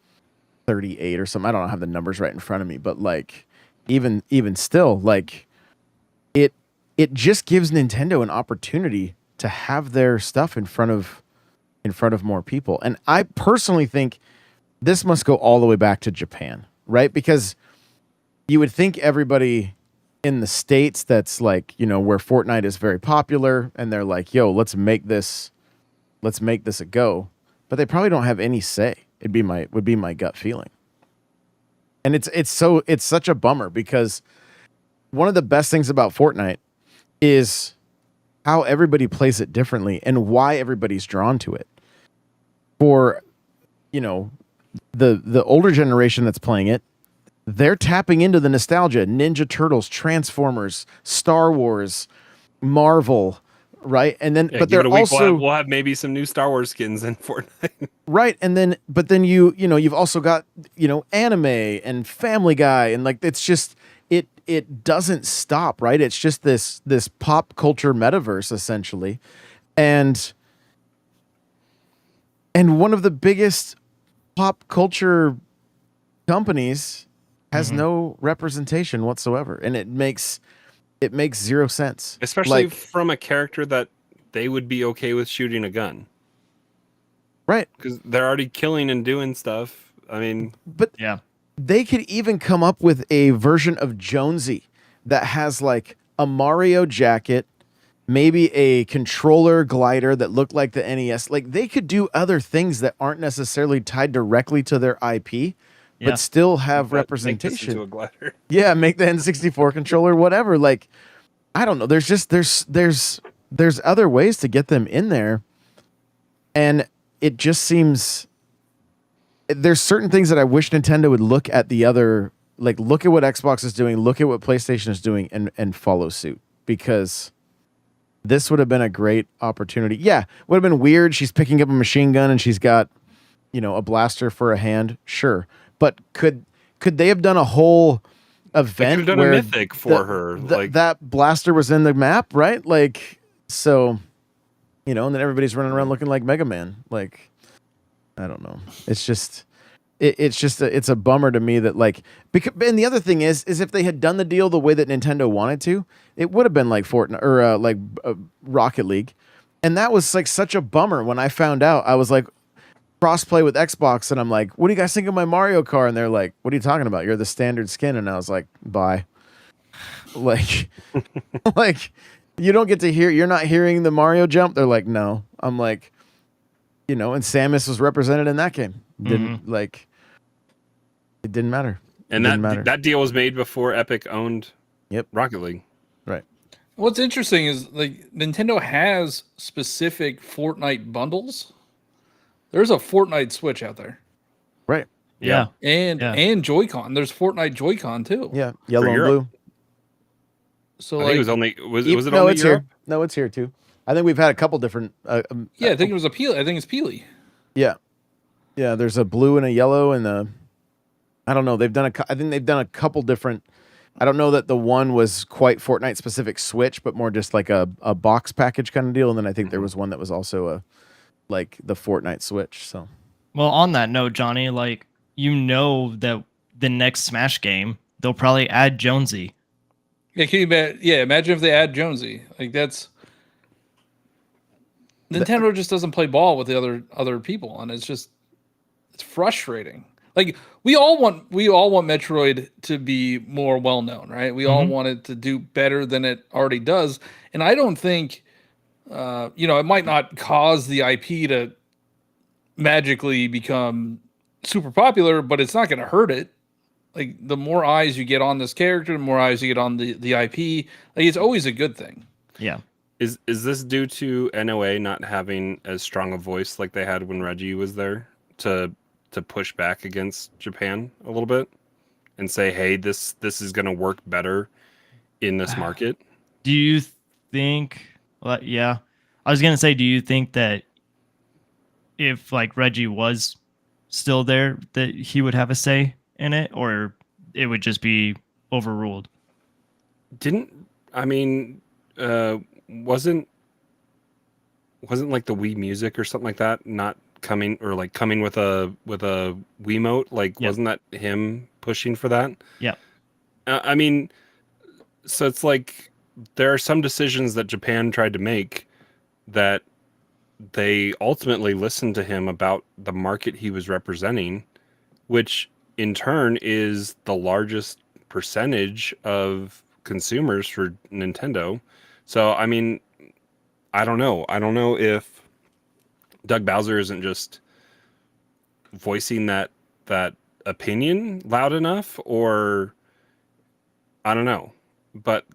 [SPEAKER 1] 38 or something. I don't have the numbers right in front of me, but like even still, like it just gives Nintendo an opportunity to have their stuff in front of more people. And I personally think this must go all the way back to Japan, right? Because you would think everybody in the States that's like, where Fortnite is very popular, and they're like, yo, let's make this a go. But they probably don't have any say. Would be my gut feeling. And it's such a bummer, because one of the best things about Fortnite is how everybody plays it differently and why everybody's drawn to it. For, the older generation that's playing it, they're tapping into the nostalgia. Ninja Turtles, Transformers, Star Wars, Marvel, right? And then, but they're also
[SPEAKER 3] we'll have maybe some new Star Wars skins in Fortnite,
[SPEAKER 1] right? And then, but then you've also got anime and Family Guy, and like it's it doesn't stop, right? It's just this pop culture metaverse essentially. And one of the biggest pop culture companies has no representation whatsoever, and it makes zero sense.
[SPEAKER 3] Especially from a character that they would be okay with shooting a gun.
[SPEAKER 1] Right.
[SPEAKER 3] Because they're already killing and doing stuff. I mean,
[SPEAKER 1] but
[SPEAKER 4] Yeah.
[SPEAKER 1] they could even come up with a version of Jonesy that has like a Mario jacket, maybe a controller glider that looked like the NES. Like they could do other things that aren't necessarily tied directly to their IP, but still have representation.
[SPEAKER 3] Make this into a glider.
[SPEAKER 1] Yeah, make the N64 controller, whatever. Like, I don't know. There's just there's other ways to get them in there, and it just seems there's certain things that I wish Nintendo would look at the other, like look at what Xbox is doing, look at what PlayStation is doing, and follow suit, because this would have been a great opportunity. Yeah, would have been weird. She's picking up a machine gun and she's got, a blaster for a hand. Sure, but could they have done a whole event
[SPEAKER 3] could have done
[SPEAKER 1] where
[SPEAKER 3] a mythic for her, like
[SPEAKER 1] that blaster was in the map, right? Like, so, and then everybody's running around looking like Mega Man. Like, I don't know. It's just, it's a bummer to me that and the other thing is if they had done the deal the way that Nintendo wanted to, it would have been like Fortnite or Rocket League. And that was like such a bummer when I found out. I was like, crossplay with Xbox, and I'm like, what do you guys think of my Mario Kart? And they're like, what are you talking about? You're the standard skin. And I was like, bye. Like, you don't get to hear, you're not hearing the Mario jump. They're like, no. I'm like, and Samus was represented in that game. It didn't matter.
[SPEAKER 3] And that deal was made before Epic owned Rocket League.
[SPEAKER 1] Right.
[SPEAKER 2] What's interesting is like Nintendo has specific Fortnite bundles. There's a Fortnite Switch out there.
[SPEAKER 1] Right.
[SPEAKER 4] Yeah.
[SPEAKER 2] And Joy-Con. There's Fortnite Joy-Con too.
[SPEAKER 1] Yeah. Yellow and blue.
[SPEAKER 2] So
[SPEAKER 3] I think it was only was it
[SPEAKER 1] no,
[SPEAKER 3] only
[SPEAKER 1] it's
[SPEAKER 3] Europe?
[SPEAKER 1] here. No, it's here too. I think we've had a couple different.
[SPEAKER 2] I think it was a Peely. I think it's Peely.
[SPEAKER 1] Yeah. Yeah. There's a blue and a yellow and I don't know. I think they've done a couple different. I don't know that the one was quite Fortnite specific Switch, but more just like a box package kind of deal. And then I think there was one that was also like the Fortnite Switch. So,
[SPEAKER 4] well, on that note, Johnny, that the next Smash game, they'll probably add Jonesy.
[SPEAKER 2] Yeah, can you imagine if they add Jonesy. Like that's Nintendo just doesn't play ball with the other people, and it's frustrating. Like we all want Metroid to be more well known, right? We all want it to do better than it already does, and I don't think it might not cause the IP to magically become super popular, but it's not going to hurt it. Like the more eyes you get on this character, the more eyes you get on the IP. Like it's always a good thing.
[SPEAKER 4] Yeah.
[SPEAKER 3] Is this due to NOA not having as strong a voice like they had when Reggie was there to push back against Japan a little bit and say, hey, this is going to work better in this market?
[SPEAKER 4] Do you think? Well, yeah, I was gonna say, do you think that if Reggie was still there, that he would have a say in it, or it would just be overruled?
[SPEAKER 3] Wasn't like the Wii Music or something like that not coming, or coming with a Wiimote? Wasn't that him pushing for that?
[SPEAKER 4] Yeah.
[SPEAKER 3] So it's like there are some decisions that Japan tried to make that they ultimately listened to him about the market he was representing, which in turn is the largest percentage of consumers for Nintendo. So, I don't know. I don't know if Doug Bowser isn't just voicing that opinion loud enough, or I don't know. But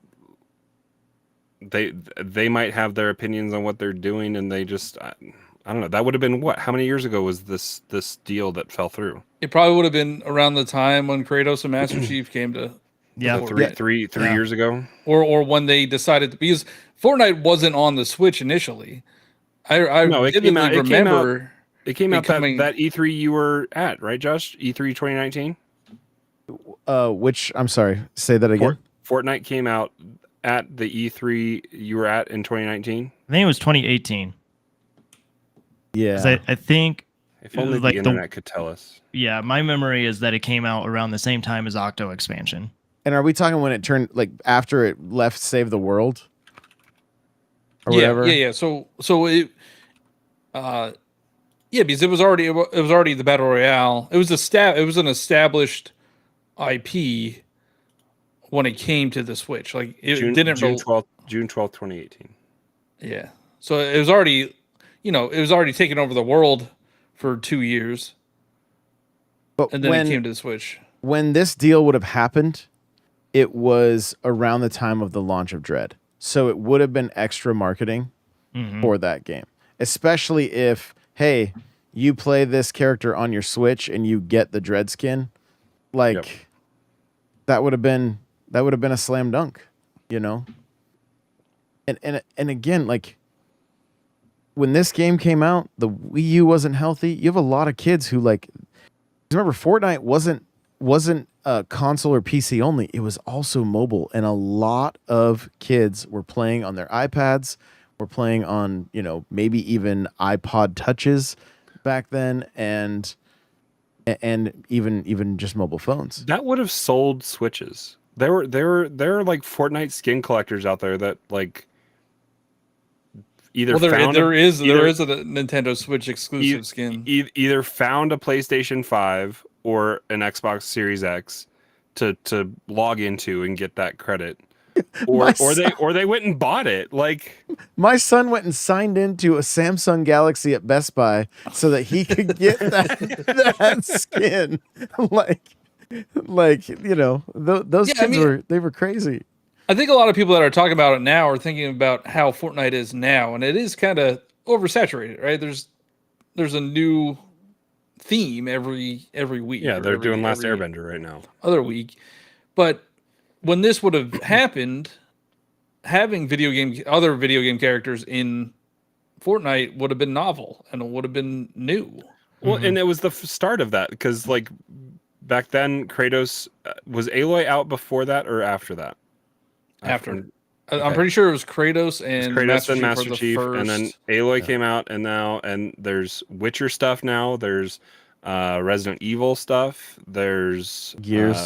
[SPEAKER 3] they might have their opinions on what they're doing, and they just I don't know. That would have been what? How many years ago was this deal that fell through?
[SPEAKER 2] It probably would have been around the time when Kratos and Master Chief came to
[SPEAKER 3] three years ago,
[SPEAKER 2] or when they decided because Fortnite wasn't on the Switch initially. It came out
[SPEAKER 3] that E3 you were at, right, Josh? E3 2019.
[SPEAKER 1] Which I'm sorry, say that again.
[SPEAKER 3] Fortnite came out at the E3 you were at in 2019.
[SPEAKER 4] I think it was 2018.
[SPEAKER 1] Yeah.
[SPEAKER 4] I think
[SPEAKER 3] If only
[SPEAKER 4] like
[SPEAKER 3] the internet could tell us.
[SPEAKER 4] Yeah, my memory is that it came out around the same time as Octo Expansion.
[SPEAKER 1] And are we talking when it turned like after it left Save the World? Or
[SPEAKER 2] Yeah,
[SPEAKER 1] whatever?
[SPEAKER 2] yeah. So it, yeah, because it was already the battle royale. It was an established IP when it came to the Switch. Like it
[SPEAKER 3] June
[SPEAKER 2] didn't.
[SPEAKER 3] June 12th, 2018.
[SPEAKER 2] Yeah. So it was already, it was already taking over the world for 2 years,
[SPEAKER 1] But
[SPEAKER 2] and then it came to the Switch.
[SPEAKER 1] when this deal would have happened, it was around the time of the launch of Dread. So it would have been extra marketing for that game. Especially if, hey, you play this character on your Switch and you get the Dread skin, like that would have been a slam dunk, you know? And again, like when this game came out, the Wii U wasn't healthy. You have a lot of kids who like remember Fortnite wasn't console or PC only. It was also mobile, and a lot of kids were playing on their iPads, were playing on, maybe even iPod touches back then, and even just mobile phones.
[SPEAKER 3] That would have sold Switches. There are like Fortnite skin collectors out there that like either
[SPEAKER 2] there is a Nintendo Switch exclusive skin.
[SPEAKER 3] Either found a PlayStation 5 or an Xbox Series X to log into and get that credit. Or they went and bought it. Like
[SPEAKER 1] my son went and signed into a Samsung Galaxy at Best Buy so that he could get that skin. Those kids were crazy.
[SPEAKER 2] I think a lot of people that are talking about it now are thinking about how Fortnite is now, and it is kind of oversaturated, right? There's a new theme every week.
[SPEAKER 3] Yeah, they're doing Last Airbender right now.
[SPEAKER 2] Other week. But when this would have happened, having other video game characters in Fortnite would have been novel and it would have been new.
[SPEAKER 3] Well, and it was the start of that because like back then Kratos was Aloy out before that or after that?
[SPEAKER 2] After. I'm pretty sure it was Kratos and
[SPEAKER 3] Master Chief, and then Aloy came out, and there's Witcher stuff now. There's Resident Evil stuff. There's
[SPEAKER 1] Gears,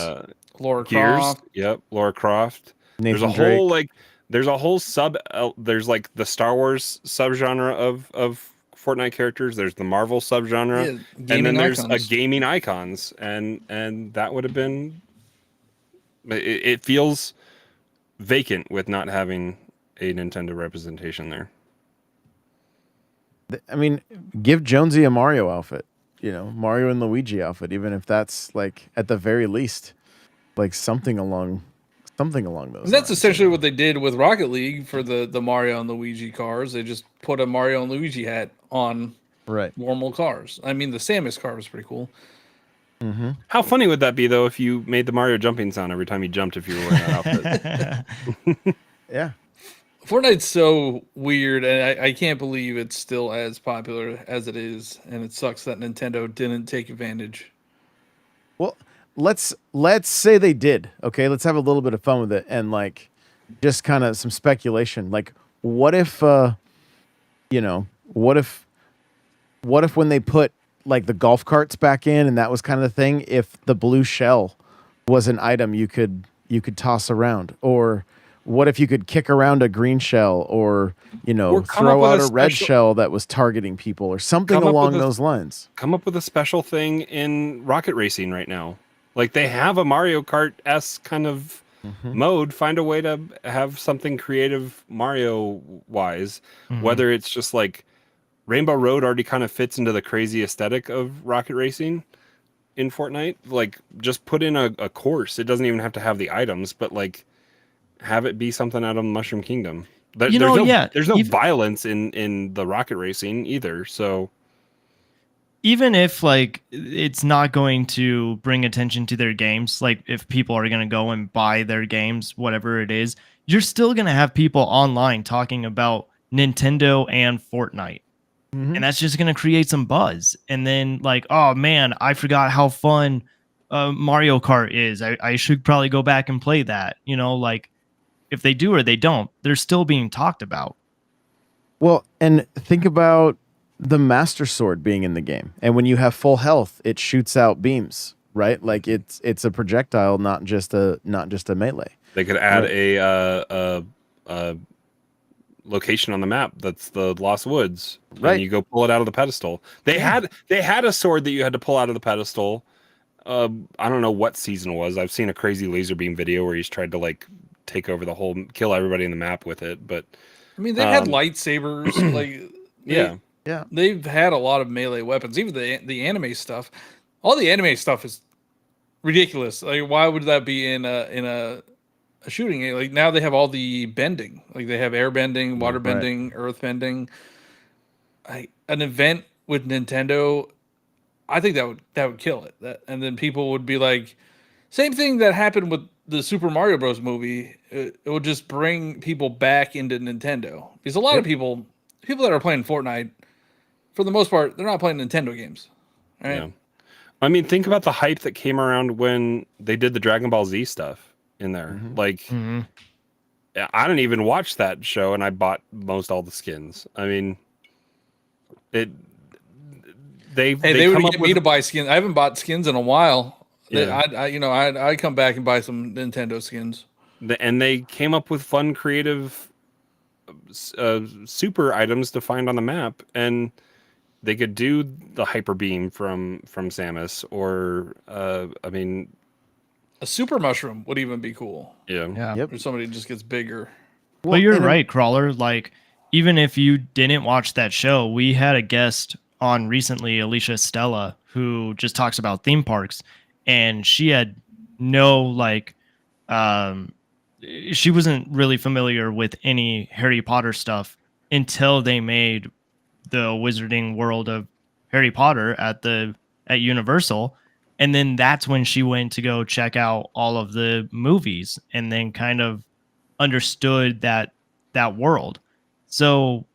[SPEAKER 2] Lara Croft.
[SPEAKER 3] Yep, Lara Croft.
[SPEAKER 1] Nathan
[SPEAKER 3] there's a
[SPEAKER 1] Drake.
[SPEAKER 3] whole there's a whole there's like the Star Wars subgenre of Fortnite characters. There's the Marvel subgenre, and then there's gaming icons, and that would have been. It feels vacant with not having a Nintendo representation there.
[SPEAKER 1] I mean, give Jonesy a Mario outfit, Mario and Luigi outfit, even if that's like at the very least, like something along those.
[SPEAKER 2] And that's essentially what they did with Rocket League for the Mario and Luigi cars. They just put a Mario and Luigi hat on normal cars. I mean, the Samus car was pretty cool.
[SPEAKER 1] Mm-hmm.
[SPEAKER 3] How funny would that be, though, if you made the Mario jumping sound every time you jumped if you were wearing that outfit?
[SPEAKER 1] Yeah.
[SPEAKER 2] Fortnite's so weird, and I can't believe it's still as popular as it is, and it sucks that Nintendo didn't take advantage.
[SPEAKER 1] Well, let's say they did. Okay, let's have a little bit of fun with it, and like just kind of some speculation. Like, what if when they put like the golf carts back in, and that was kind of the thing, if the blue shell was an item you could toss around, or what if you could kick around a green shell, or throw out a red shell that was targeting people, or something along those lines.
[SPEAKER 3] Come up with a special thing in Rocket Racing right now. Like they have a Mario Kart-esque kind of mode. Find a way to have something creative Mario-wise, whether it's just like Rainbow Road already kind of fits into the crazy aesthetic of Rocket Racing in Fortnite. Like, just put in a course. It doesn't even have to have the items, but like, have it be something out of Mushroom Kingdom. There's no violence in the Rocket Racing either. So,
[SPEAKER 4] even if like it's not going to bring attention to their games, like if people are going to go and buy their games, whatever it is, you're still going to have people online talking about Nintendo and Fortnite. And that's just going to create some buzz. And then like, oh man, I forgot how fun Mario Kart is. I should probably go back and play that. You know, like if they do or they don't, they're still being talked about.
[SPEAKER 1] Well, and think about the Master Sword being in the game, and when you have full health, it shoots out beams, right? Like it's a projectile, not just a melee.
[SPEAKER 3] They could add
[SPEAKER 1] Right.
[SPEAKER 3] a location on the map that's the Lost Woods,
[SPEAKER 1] Right.
[SPEAKER 3] and you go pull it out of the pedestal. They had a sword that you had to pull out of the pedestal. I don't know what season it was. I've seen a crazy laser beam video where he's tried to like take over the whole, kill everybody in the map with it. But
[SPEAKER 2] I mean, they've had lightsabers. Like,
[SPEAKER 3] yeah,
[SPEAKER 2] they've had a lot of melee weapons. Even the anime stuff. All the anime stuff is ridiculous. Like, why would that be in a shooting game? Like, now they have all the bending. Like, they have air bending, water bending, earth bending. An event with Nintendo, I think that would kill it. And then people would be like, same thing that happened with the Super Mario Bros. Movie. It would just bring people back into Nintendo, because a lot of people that are playing Fortnite, for the most part, they're not playing Nintendo games, right?
[SPEAKER 3] yeah. I mean, think about the hype that came around when they did the Dragon Ball Z stuff in there. Like, I didn't even watch that show, and I bought most all the skins. I mean, they
[SPEAKER 2] They would get me to buy skins. I haven't bought skins in a while. Yeah. I'd come back and buy some Nintendo skins.
[SPEAKER 3] And they came up with fun, creative, super items to find on the map, and they could do the hyper beam from Samus, or I mean,
[SPEAKER 2] a super mushroom would even be cool.
[SPEAKER 3] Yeah.
[SPEAKER 1] Yep.
[SPEAKER 2] Or somebody just gets bigger.
[SPEAKER 4] Well, you're right, Crawler. Like, even if you didn't watch that show, we had a guest on recently, Alicia Stella, who just talks about theme parks, and she had she wasn't really familiar with any Harry Potter stuff until they made the Wizarding World of Harry Potter at Universal. And then that's when she went to go check out all of the movies, and then kind of understood that world. So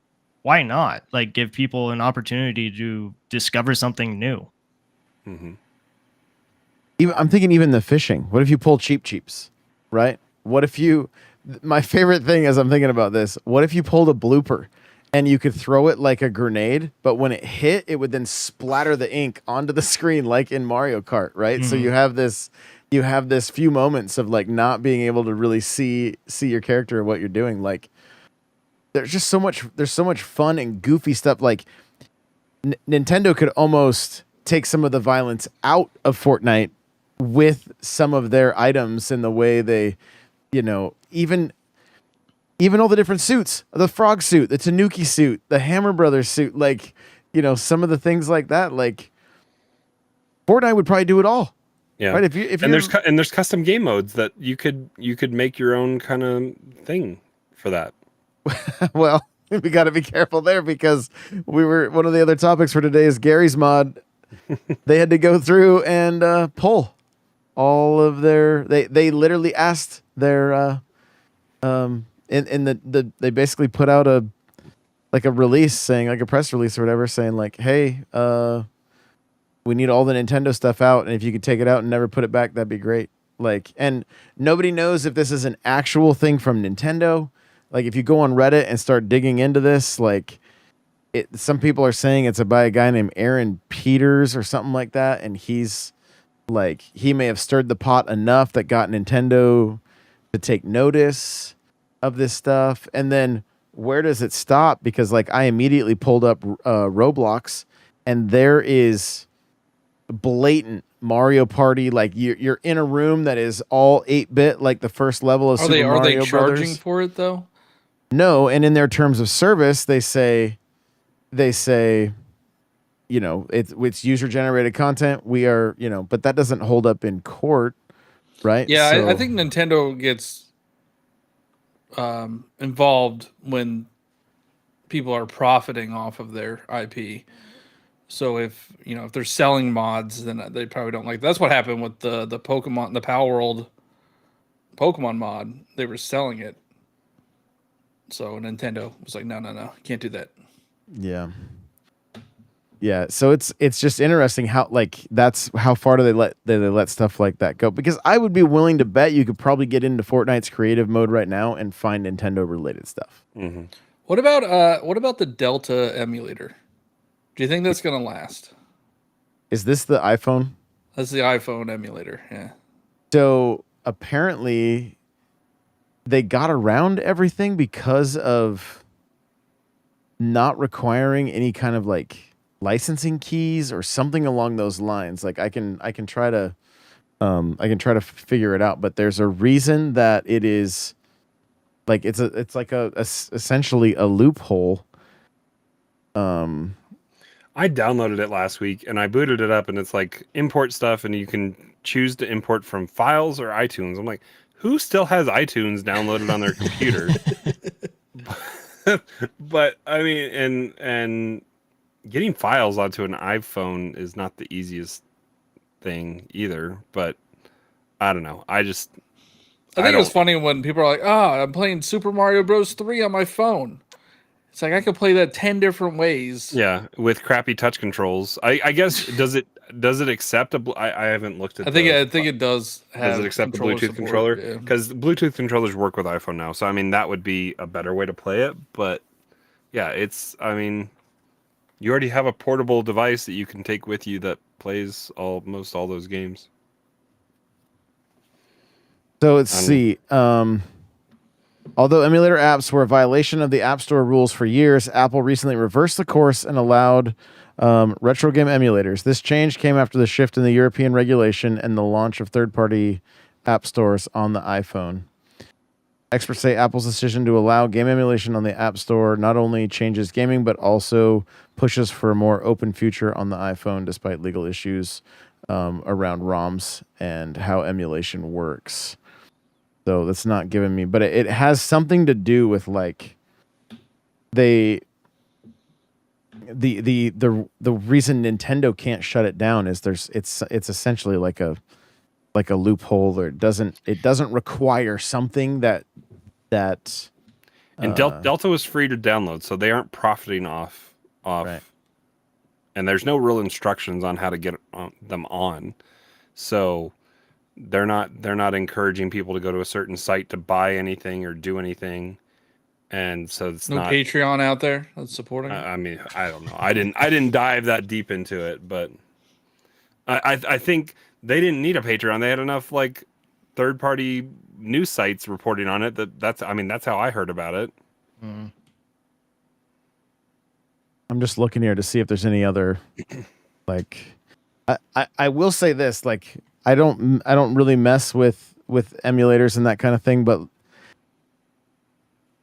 [SPEAKER 4] why not, like, give people an opportunity to discover something new?
[SPEAKER 1] I'm thinking even the fishing. What if you pull cheeps, right? What if my favorite thing as I'm thinking about this, what if you pulled a blooper and you could throw it like a grenade, but when it hit, it would then splatter the ink onto the screen like in Mario Kart, right? So you have this few moments of like not being able to really see your character or what you're doing. Like, there's so much fun and goofy stuff. Like, Nintendo could almost take some of the violence out of Fortnite with some of their items in the way they, even all the different suits, the frog suit, the Tanuki suit, the Hammer Brothers suit, like, some of the things like that. Like, Fortnite would probably do it all.
[SPEAKER 3] Yeah.
[SPEAKER 1] Right. If
[SPEAKER 3] there's custom game modes that you could make your own kind of thing for that.
[SPEAKER 1] Well, we got to be careful there, because one of the other topics for today is Gary's mod. They had to go through and pull all of their. They literally asked their they basically put out a release saying, like a press release or whatever, saying like, hey, we need all the Nintendo stuff out, and if you could take it out and never put it back, that'd be great. Like, and nobody knows if this is an actual thing from Nintendo. Like, if you go on Reddit and start digging into this, like, some people are saying it's by a guy named Aaron Peters or something like that, and he's like, he may have stirred the pot enough that got Nintendo to take notice of this stuff. And then where does it stop? Because like, I immediately pulled up Roblox, and there is blatant Mario Party. Like, you're in a room that is all 8-bit, like the first level of Super Mario Brothers.
[SPEAKER 2] Are they charging for it though?
[SPEAKER 1] No, and in their terms of service, they say, it's user generated content. We are, but that doesn't hold up in court, right?
[SPEAKER 2] Yeah,
[SPEAKER 1] So,
[SPEAKER 2] I think Nintendo gets involved when people are profiting off of their IP. So if they're selling mods, then they probably don't like. That's what happened with the Pokemon, the Power World Pokemon mod. They were selling it. So Nintendo was like, no, can't do that.
[SPEAKER 1] yeah. Yeah, so it's just interesting how like that's how far do they let stuff like that go? Because I would be willing to bet you could probably get into Fortnite's creative mode right now and find Nintendo related stuff.
[SPEAKER 3] Mm-hmm.
[SPEAKER 2] What about the Delta emulator? Do you think that's gonna last?
[SPEAKER 1] Is this the iPhone?
[SPEAKER 2] That's the iPhone emulator. Yeah.
[SPEAKER 1] So apparently they got around everything because of not requiring any kind of like licensing keys or something along those lines. Like I can try to figure it out, but there's a reason that it is like it's like essentially a loophole.
[SPEAKER 3] I downloaded it last week and I booted it up and it's like import stuff and you can choose to import from files or iTunes. I'm like, who still has iTunes downloaded on their computer? But I mean, and getting files onto an iPhone is not the easiest thing either. But I don't know. I think
[SPEAKER 2] it was funny when people are like, I'm playing Super Mario Bros. 3 on my phone. It's like I could play that 10 different ways.
[SPEAKER 3] Yeah, with crappy touch controls. I guess does it accept I haven't looked at.
[SPEAKER 2] I think it does.
[SPEAKER 3] Does it accept the Bluetooth controller? Because Bluetooth controllers work with iPhone now, so I mean that would be a better way to play it. But yeah, I mean, you already have a portable device that you can take with you that plays almost all those games.
[SPEAKER 1] So let's see. Although emulator apps were a violation of the App Store rules for years, Apple recently reversed the course and allowed retro game emulators. This change came after the shift in the European regulation and the launch of third-party app stores on the iPhone. Experts say Apple's decision to allow game emulation on the App Store not only changes gaming, but also pushes for a more open future on the iPhone, despite legal issues around ROMs and how emulation works. So that's not giving me, but it has something to do with like the reason Nintendo can't shut it down is it's essentially like a loophole, or it doesn't require something that
[SPEAKER 3] and Delta was free to download, so they aren't profiting off
[SPEAKER 1] right.
[SPEAKER 3] And there's no real instructions on how to get them on, so they're not encouraging people to go to a certain site to buy anything or do anything, and so it's
[SPEAKER 2] no
[SPEAKER 3] not
[SPEAKER 2] Patreon out there that's supporting.
[SPEAKER 3] I mean, I don't know. I didn't dive that deep into it, but I think they didn't need a Patreon. They had enough like third party news sites reporting on it. That's how I heard about it.
[SPEAKER 4] Mm.
[SPEAKER 1] I'm just looking here to see if there's any other like I will say this, like I don't really mess with emulators and that kind of thing, but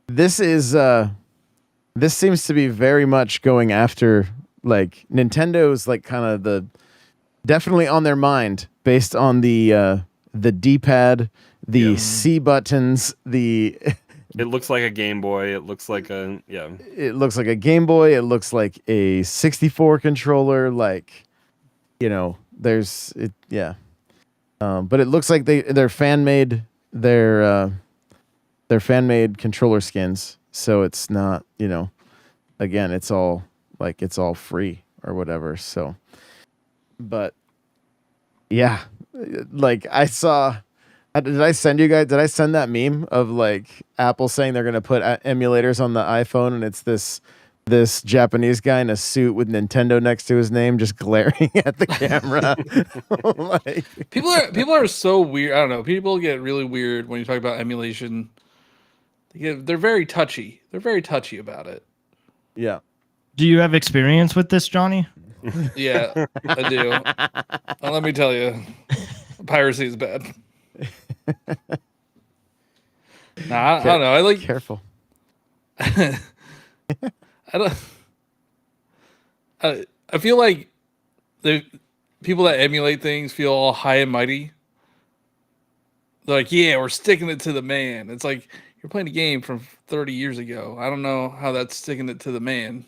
[SPEAKER 1] this seems to be very much going after like Nintendo's like kind of definitely on their mind based on the D-pad, the C buttons,
[SPEAKER 3] It looks like a Game Boy. It looks like
[SPEAKER 1] It looks like a Game Boy. It looks like a 64 controller. Like, you know, but it looks like they're fan made. They're fan made controller skins. So it's not, you know, again, it's all free or whatever. So, but yeah, like I saw. Did I send that meme of like Apple saying they're going to put emulators on the iPhone, and it's this Japanese guy in a suit with Nintendo next to his name just glaring at the camera? Like,
[SPEAKER 2] people are so weird. I don't know. People get really weird when you talk about emulation. They're very touchy. They're very touchy about it.
[SPEAKER 1] Yeah.
[SPEAKER 4] Do you have experience with this, Johnny?
[SPEAKER 2] Yeah, I do. And let me tell you, piracy is bad. I don't know. I like
[SPEAKER 1] careful.
[SPEAKER 2] I feel like the people that emulate things feel all high and mighty. They're like, yeah, we're sticking it to the man. It's like you're playing a game from 30 years ago. I don't know how that's sticking it to the man.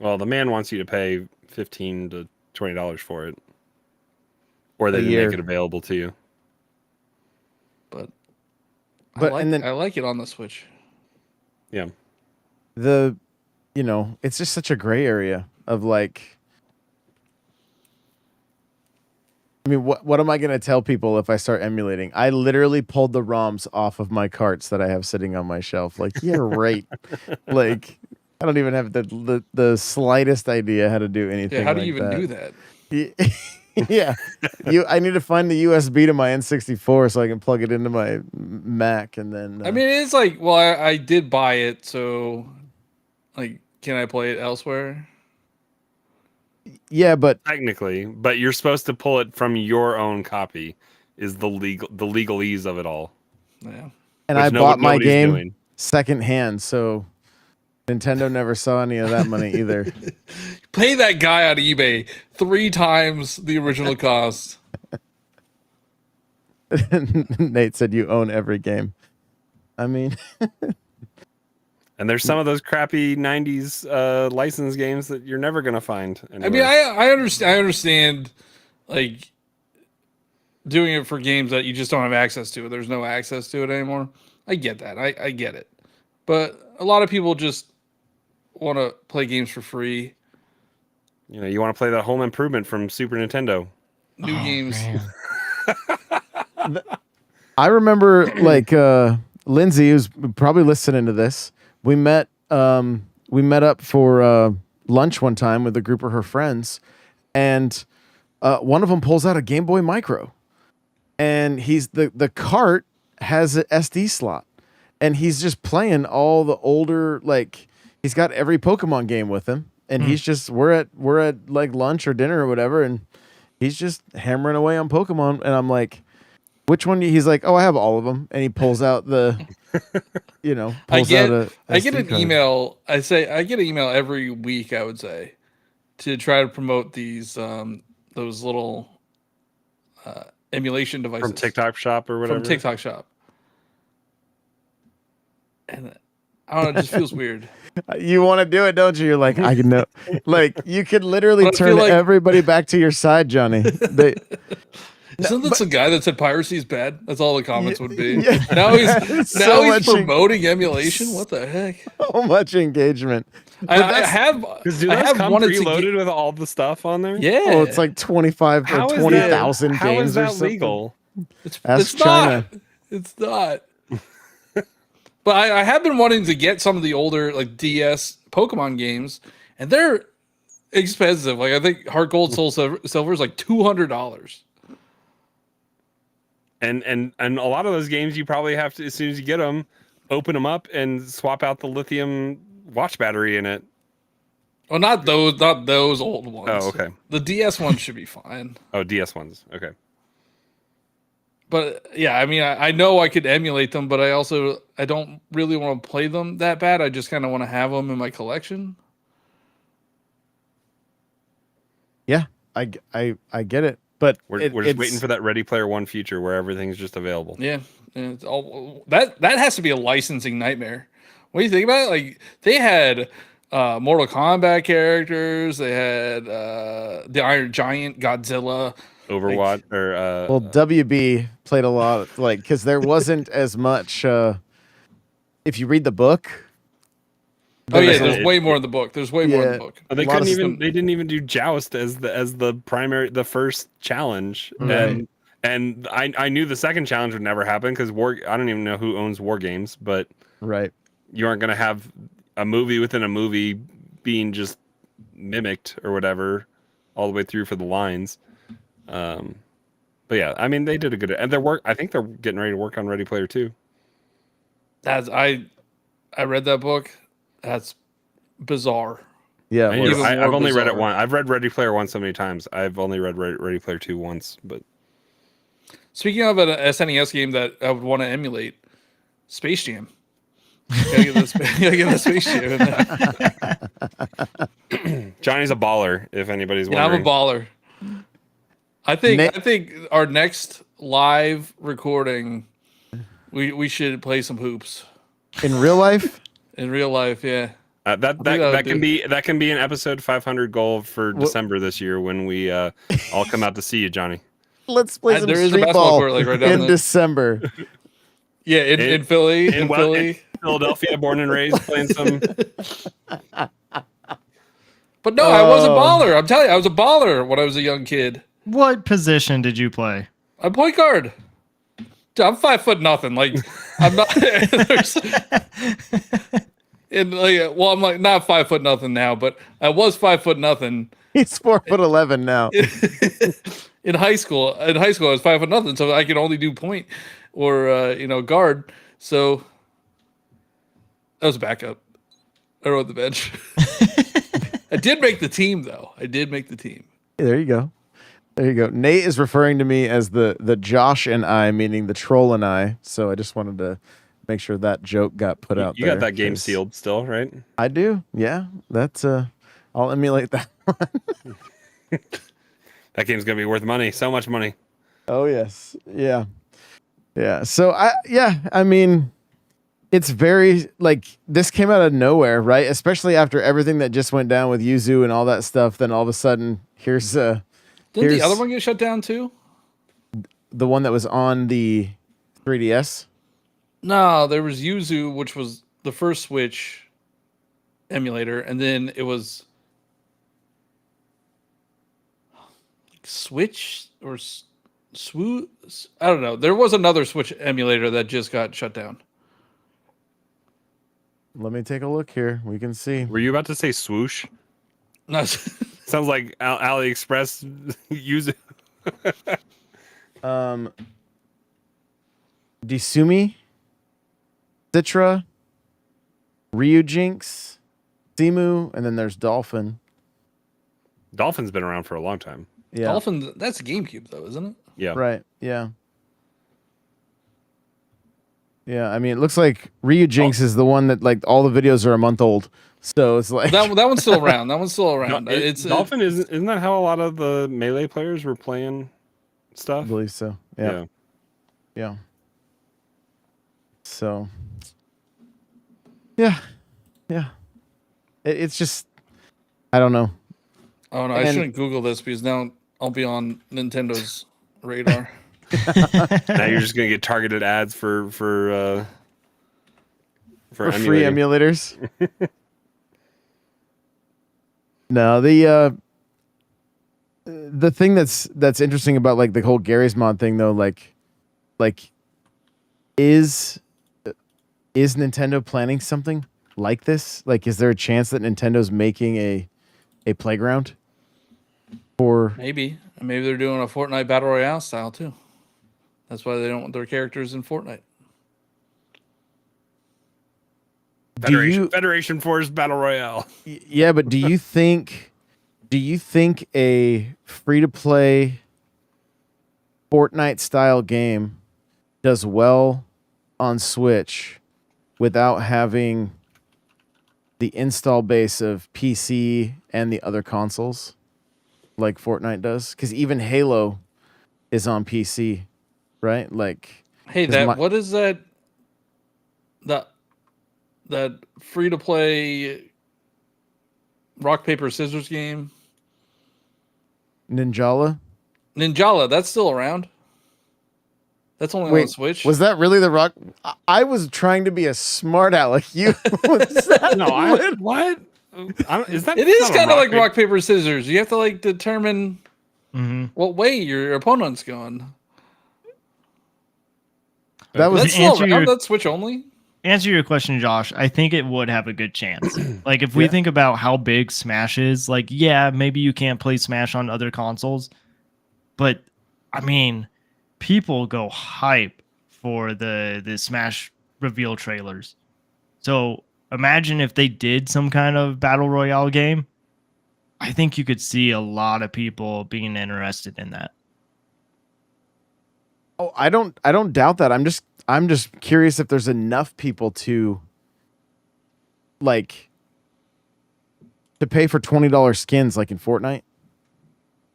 [SPEAKER 3] Well, the man wants you to pay $15 to $20 for it, or they make it available to you.
[SPEAKER 2] But
[SPEAKER 1] I
[SPEAKER 2] like it on the Switch.
[SPEAKER 3] Yeah.
[SPEAKER 1] It's just such a gray area. of like. I mean, what am I going to tell people if I start emulating? I literally pulled the ROMs off of my carts that I have sitting on my shelf. Like, yeah, right. Like, I don't even have the slightest idea how to do anything.
[SPEAKER 2] Yeah, how do
[SPEAKER 1] like
[SPEAKER 2] you even
[SPEAKER 1] that.
[SPEAKER 2] do that?
[SPEAKER 1] Yeah, I need to find the USB to my N64 so I can plug it into my Mac, and then.
[SPEAKER 2] I mean, it's like, well, I did buy it, so like, can I play it elsewhere?
[SPEAKER 1] Yeah, but
[SPEAKER 3] Technically, but you're supposed to pull it from your own copy. Is the legalese of it all?
[SPEAKER 2] Yeah.
[SPEAKER 1] and
[SPEAKER 3] which
[SPEAKER 1] I bought my
[SPEAKER 3] nobody's
[SPEAKER 1] game
[SPEAKER 3] doing.
[SPEAKER 1] secondhand, so Nintendo never saw any of that money either.
[SPEAKER 2] Pay that guy on eBay 3 times the original cost.
[SPEAKER 1] Nate said you own every game. I mean,
[SPEAKER 3] And there's some of those crappy '90s license games that you're never gonna find anywhere.
[SPEAKER 2] I mean, I understand. I understand, like, doing it for games that you just don't have access to. There's no access to it anymore. I get that. I get it. But a lot of people just want to play games for free.
[SPEAKER 3] You know, you want to play that Home Improvement from Super Nintendo.
[SPEAKER 2] New games.
[SPEAKER 1] I remember like Lindsay, who's probably listening to this. We met up for lunch one time with a group of her friends, and one of them pulls out a Game Boy Micro, and the cart has an SD slot, and he's just playing all the older, like, he's got every Pokemon game with him, and he's just we're at like lunch or dinner or whatever, and he's just hammering away on Pokemon, and I'm like, which one? He's like, oh, I have all of them, and he pulls out the,
[SPEAKER 2] I get
[SPEAKER 1] an
[SPEAKER 2] email. I get an email every week, I would say, to try to promote these those little emulation devices
[SPEAKER 3] From TikTok Shop or whatever.
[SPEAKER 2] From TikTok Shop, and I don't know, it just feels weird.
[SPEAKER 1] You want to do it, don't you? You're like, I can know. Like, you could literally
[SPEAKER 2] But I
[SPEAKER 1] turn
[SPEAKER 2] feel like-
[SPEAKER 1] everybody back to your side, Johnny.
[SPEAKER 2] Isn't this a guy that said piracy is bad? That's all the comments would be.
[SPEAKER 1] Yeah.
[SPEAKER 2] Now he's
[SPEAKER 1] So much
[SPEAKER 2] promoting emulation. What the heck?
[SPEAKER 1] So much engagement.
[SPEAKER 2] I have
[SPEAKER 3] Because do those come
[SPEAKER 2] wanted to
[SPEAKER 3] preloaded with all the stuff on there?
[SPEAKER 2] Yeah.
[SPEAKER 1] Oh, it's like 25
[SPEAKER 3] How
[SPEAKER 1] or
[SPEAKER 3] is
[SPEAKER 1] 20,000
[SPEAKER 3] How
[SPEAKER 1] games
[SPEAKER 3] is
[SPEAKER 1] or
[SPEAKER 3] that
[SPEAKER 1] something.
[SPEAKER 3] legal?
[SPEAKER 2] It's
[SPEAKER 1] Ask
[SPEAKER 2] not.
[SPEAKER 1] China.
[SPEAKER 2] It's not. But I have been wanting to get some of the older like DS Pokemon games, and they're expensive. Like I think Heart Gold, Soul Silver is like $200.
[SPEAKER 3] And a lot of those games you probably have to, as soon as you get them, open them up and swap out the lithium watch battery in it.
[SPEAKER 2] Well, not those old ones.
[SPEAKER 3] Oh, okay.
[SPEAKER 2] The DS ones should be fine.
[SPEAKER 3] Oh, DS ones. Okay.
[SPEAKER 2] But yeah, I mean, I know I could emulate them, but I don't really want to play them that bad. I just kind of want to have them in my collection.
[SPEAKER 3] Yeah,
[SPEAKER 1] I get it. But
[SPEAKER 3] we're just waiting for that Ready Player One future where everything's just available.
[SPEAKER 2] Yeah, and it's all that has to be a licensing nightmare. What do you think about it? Like they had Mortal Kombat characters, they had the Iron Giant, Godzilla,
[SPEAKER 3] Overwatch or
[SPEAKER 1] well, WB played a lot, like, because there wasn't as much. If you read the book.
[SPEAKER 2] Oh yeah, there's way more in the book. There's way more in the book.
[SPEAKER 3] They didn't even do Joust as the first challenge,
[SPEAKER 1] Right.
[SPEAKER 3] and I knew the second challenge would never happen because I don't even know who owns War Games, but
[SPEAKER 1] Right.
[SPEAKER 3] you aren't gonna have a movie within a movie being just mimicked or whatever all the way through for the lines. But yeah, I mean they did a good, and I think they're getting ready to work on Ready Player 2.
[SPEAKER 2] I read that book. That's bizarre.
[SPEAKER 1] Yeah.
[SPEAKER 3] I've only read it once. I've read Ready Player 1 so many times. I've only read Ready Player 2 once. But
[SPEAKER 2] speaking of an SNES game that I would want to emulate, Space Jam. Gotta get the Space Jam in there.
[SPEAKER 3] Johnny's a baller, if anybody's
[SPEAKER 2] Yeah,
[SPEAKER 3] wondering.
[SPEAKER 2] I'm a baller. I think our next live recording, we should play some hoops
[SPEAKER 1] In real life.
[SPEAKER 2] in real life. Yeah,
[SPEAKER 3] that can be an episode 500 goal for December this year when we all come out to see you, Johnny.
[SPEAKER 1] Let's play some
[SPEAKER 2] there is a
[SPEAKER 1] street
[SPEAKER 2] basketball
[SPEAKER 1] ball
[SPEAKER 2] court, like, right down
[SPEAKER 1] in
[SPEAKER 2] the-
[SPEAKER 1] December.
[SPEAKER 2] yeah, in Philly, in Philly.
[SPEAKER 3] Philadelphia, born and raised, playing some.
[SPEAKER 2] But But no, I was a baller. I'm telling you, I was a baller when I was a young kid.
[SPEAKER 4] What position did you play?
[SPEAKER 2] I point guard. Dude, I'm 5'0" nothing. Like I'm not. And like, well, I'm like not 5'0" nothing now, but I was 5'0" nothing.
[SPEAKER 1] He's 4'11" now.
[SPEAKER 2] In high school, I was 5'0" nothing, so I could only do point or guard. So that was backup. I rode the bench. I did make the team, though. I did make the team.
[SPEAKER 1] There you go. There you go. Nate is referring to me as the Josh and I, meaning the troll and I. So I just wanted to make sure that joke got put out
[SPEAKER 3] You
[SPEAKER 1] there.
[SPEAKER 3] got that game sealed still, right?
[SPEAKER 1] I do. Yeah. That's I'll emulate that one.
[SPEAKER 3] That game's gonna be worth money. So much money.
[SPEAKER 1] Oh yes. Yeah. Yeah. So I mean, it's very like this came out of nowhere, right? Especially after everything that just went down with Yuzu and all that stuff. Then all of a sudden, here's
[SPEAKER 2] Didn't the other one get shut down too?
[SPEAKER 1] the one that was on the 3DS.
[SPEAKER 2] No, there was Yuzu, which was the first Switch emulator, and then it was Switch or Swoo. I don't know. There was another Switch emulator that just got shut down.
[SPEAKER 1] Let me take a look here. We can see.
[SPEAKER 3] Were you about to say swoosh?
[SPEAKER 2] No,
[SPEAKER 3] Sounds like AliExpress use it.
[SPEAKER 1] Disumi, Citra, Ryujinx, Simu, and then there's Dolphin.
[SPEAKER 3] Dolphin's been around for a long time.
[SPEAKER 1] Yeah.
[SPEAKER 2] Dolphin. That's GameCube though, isn't it?
[SPEAKER 3] Yeah.
[SPEAKER 1] Right. Yeah. Yeah. I mean, it looks like Ryujinx is the one that like all the videos are a month old. So it's like
[SPEAKER 2] that one's still around. That one's still around.
[SPEAKER 3] No,
[SPEAKER 2] It's
[SPEAKER 3] Dolphin isn't that how a lot of the Melee players were playing
[SPEAKER 1] I
[SPEAKER 3] stuff?
[SPEAKER 1] believe so. Yeah. Yeah. So. Yeah. Yeah. It's just, I don't know.
[SPEAKER 2] Oh no, I shouldn't Google this because now I'll be on Nintendo's radar.
[SPEAKER 3] Now you're just gonna get targeted ads for
[SPEAKER 1] For free
[SPEAKER 3] emulating.
[SPEAKER 1] emulators. No, the thing that's interesting about like the whole Gary's Mod thing though, like is Nintendo planning something like this? Like, is there a chance that Nintendo's making a playground for?
[SPEAKER 2] Maybe they're doing a Fortnite Battle Royale style too. That's why they don't want their characters in Fortnite.
[SPEAKER 3] Federation Force Battle Royale.
[SPEAKER 1] Yeah, but do you think a free-to-play Fortnite style game does well on Switch without having the install base of PC and the other consoles like Fortnite does? Because even Halo is on PC, right? Like,
[SPEAKER 2] Hey, what is that? That free to play rock paper scissors game?
[SPEAKER 1] Ninjala?
[SPEAKER 2] Ninjala, that's still around. That's only on Switch.
[SPEAKER 1] Was that really the rock? I was trying to be a smart aleck. You
[SPEAKER 3] What? Is that?
[SPEAKER 2] It is kind of like rock paper scissors. You have to like determine what way your opponent's going.
[SPEAKER 1] That was
[SPEAKER 2] That's still around. That's Switch only.
[SPEAKER 4] Answer your question, Josh. I think it would have a good chance. Like if we think about how big Smash is, like yeah, maybe you can't play Smash on other consoles, but I mean, people go hype for the Smash reveal trailers. So imagine if they did some kind of battle royale game. I think you could see a lot of people being interested in that.
[SPEAKER 1] Oh, I don't doubt that. I'm just curious if there's enough people to like to pay for $20 skins like in Fortnite.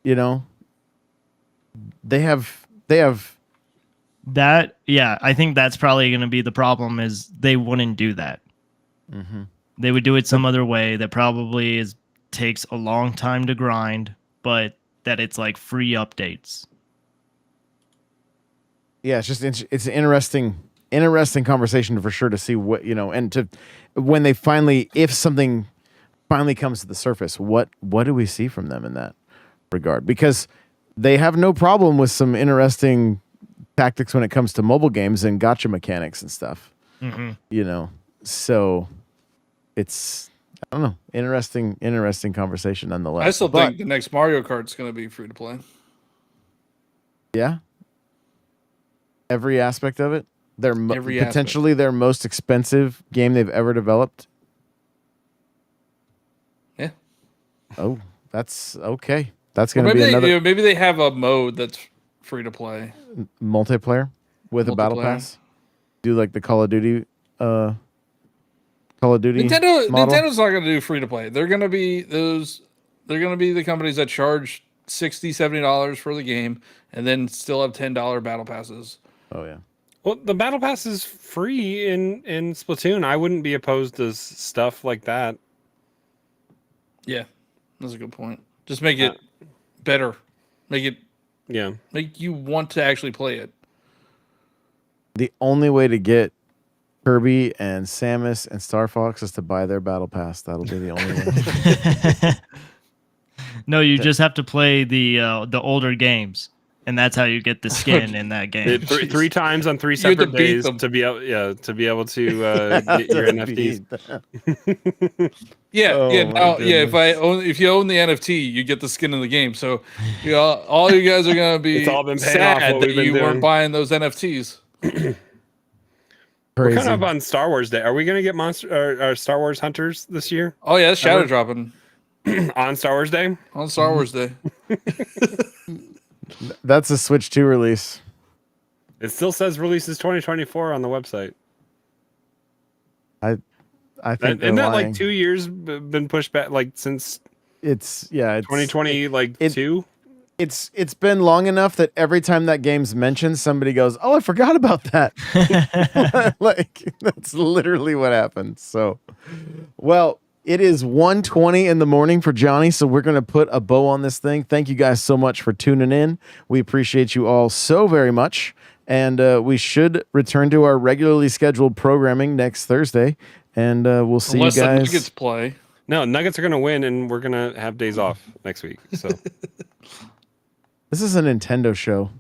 [SPEAKER 1] You know? They have
[SPEAKER 4] that. Yeah, I think that's probably going to be the problem is they wouldn't do that.
[SPEAKER 1] Mm-hmm.
[SPEAKER 4] They would do it some other way that probably takes a long time to grind, but that it's like free updates.
[SPEAKER 1] Yeah, it's just it's an interesting conversation for sure to see what, you know, and to when they finally, if something finally comes to the surface. What do we see from them in that regard? Because they have no problem with some interesting tactics when it comes to mobile games and gacha mechanics and stuff. You know, so it's, I don't know, interesting conversation nonetheless.
[SPEAKER 2] I still think the next Mario Kart's going to be free to play.
[SPEAKER 1] Yeah. Every aspect of it. They're
[SPEAKER 2] Every
[SPEAKER 1] potentially their most expensive game they've ever developed.
[SPEAKER 2] Yeah.
[SPEAKER 1] Oh, that's okay. That's going to be another
[SPEAKER 2] maybe they have a mode that's free to play.
[SPEAKER 1] Multiplayer with a battle pass. Do like the Call of Duty model?
[SPEAKER 2] Nintendo's not going to do free to play. They're going to be the companies that charge $60, $70 for the game and then still have $10 battle passes.
[SPEAKER 1] Oh yeah.
[SPEAKER 3] Well, the battle pass is free in Splatoon. I wouldn't be opposed to stuff like that.
[SPEAKER 2] Yeah, that's a good point. Just make it better. Make you want to actually play it.
[SPEAKER 1] The only way to get Kirby and Samus and Star Fox is to buy their battle pass. That'll be the only way.
[SPEAKER 4] No, you just have to play the older games, and that's how you get the skin in that game.
[SPEAKER 3] Three times on 3 separate days to be able to get your NFTs.
[SPEAKER 2] If you own the NFT, you get the skin in the game. So, all you guys are gonna be
[SPEAKER 3] It's all been paying off
[SPEAKER 2] sad
[SPEAKER 3] what
[SPEAKER 2] that
[SPEAKER 3] we've been
[SPEAKER 2] you
[SPEAKER 3] doing.
[SPEAKER 2] weren't buying those NFTs.
[SPEAKER 3] We're kind of on Star Wars Day. Are we going to get Star Wars Hunters this year?
[SPEAKER 2] Oh yeah, it's shadow dropping
[SPEAKER 3] on Star Wars Day.
[SPEAKER 2] On Star Wars Day.
[SPEAKER 1] That's a Switch 2 release.
[SPEAKER 3] It still says releases 2024 on the website.
[SPEAKER 1] I think
[SPEAKER 3] isn't that
[SPEAKER 1] lying.
[SPEAKER 3] like 2 years been pushed back, like since
[SPEAKER 1] it's
[SPEAKER 3] 2020, two.
[SPEAKER 1] It's been long enough that every time that game's mentioned, somebody goes, "Oh, I forgot about that." Like that's literally what happened. So, well, it is 1:20 in the morning for Johnny, so we're going to put a bow on this thing. Thank you guys so much for tuning in. We appreciate you all so very much, and we should return to our regularly scheduled programming next Thursday, and we'll see
[SPEAKER 2] Unless
[SPEAKER 1] you guys.
[SPEAKER 2] the Nuggets play.
[SPEAKER 3] No, Nuggets are going to win, and we're going to have days off next week. So
[SPEAKER 1] this is a Nintendo show.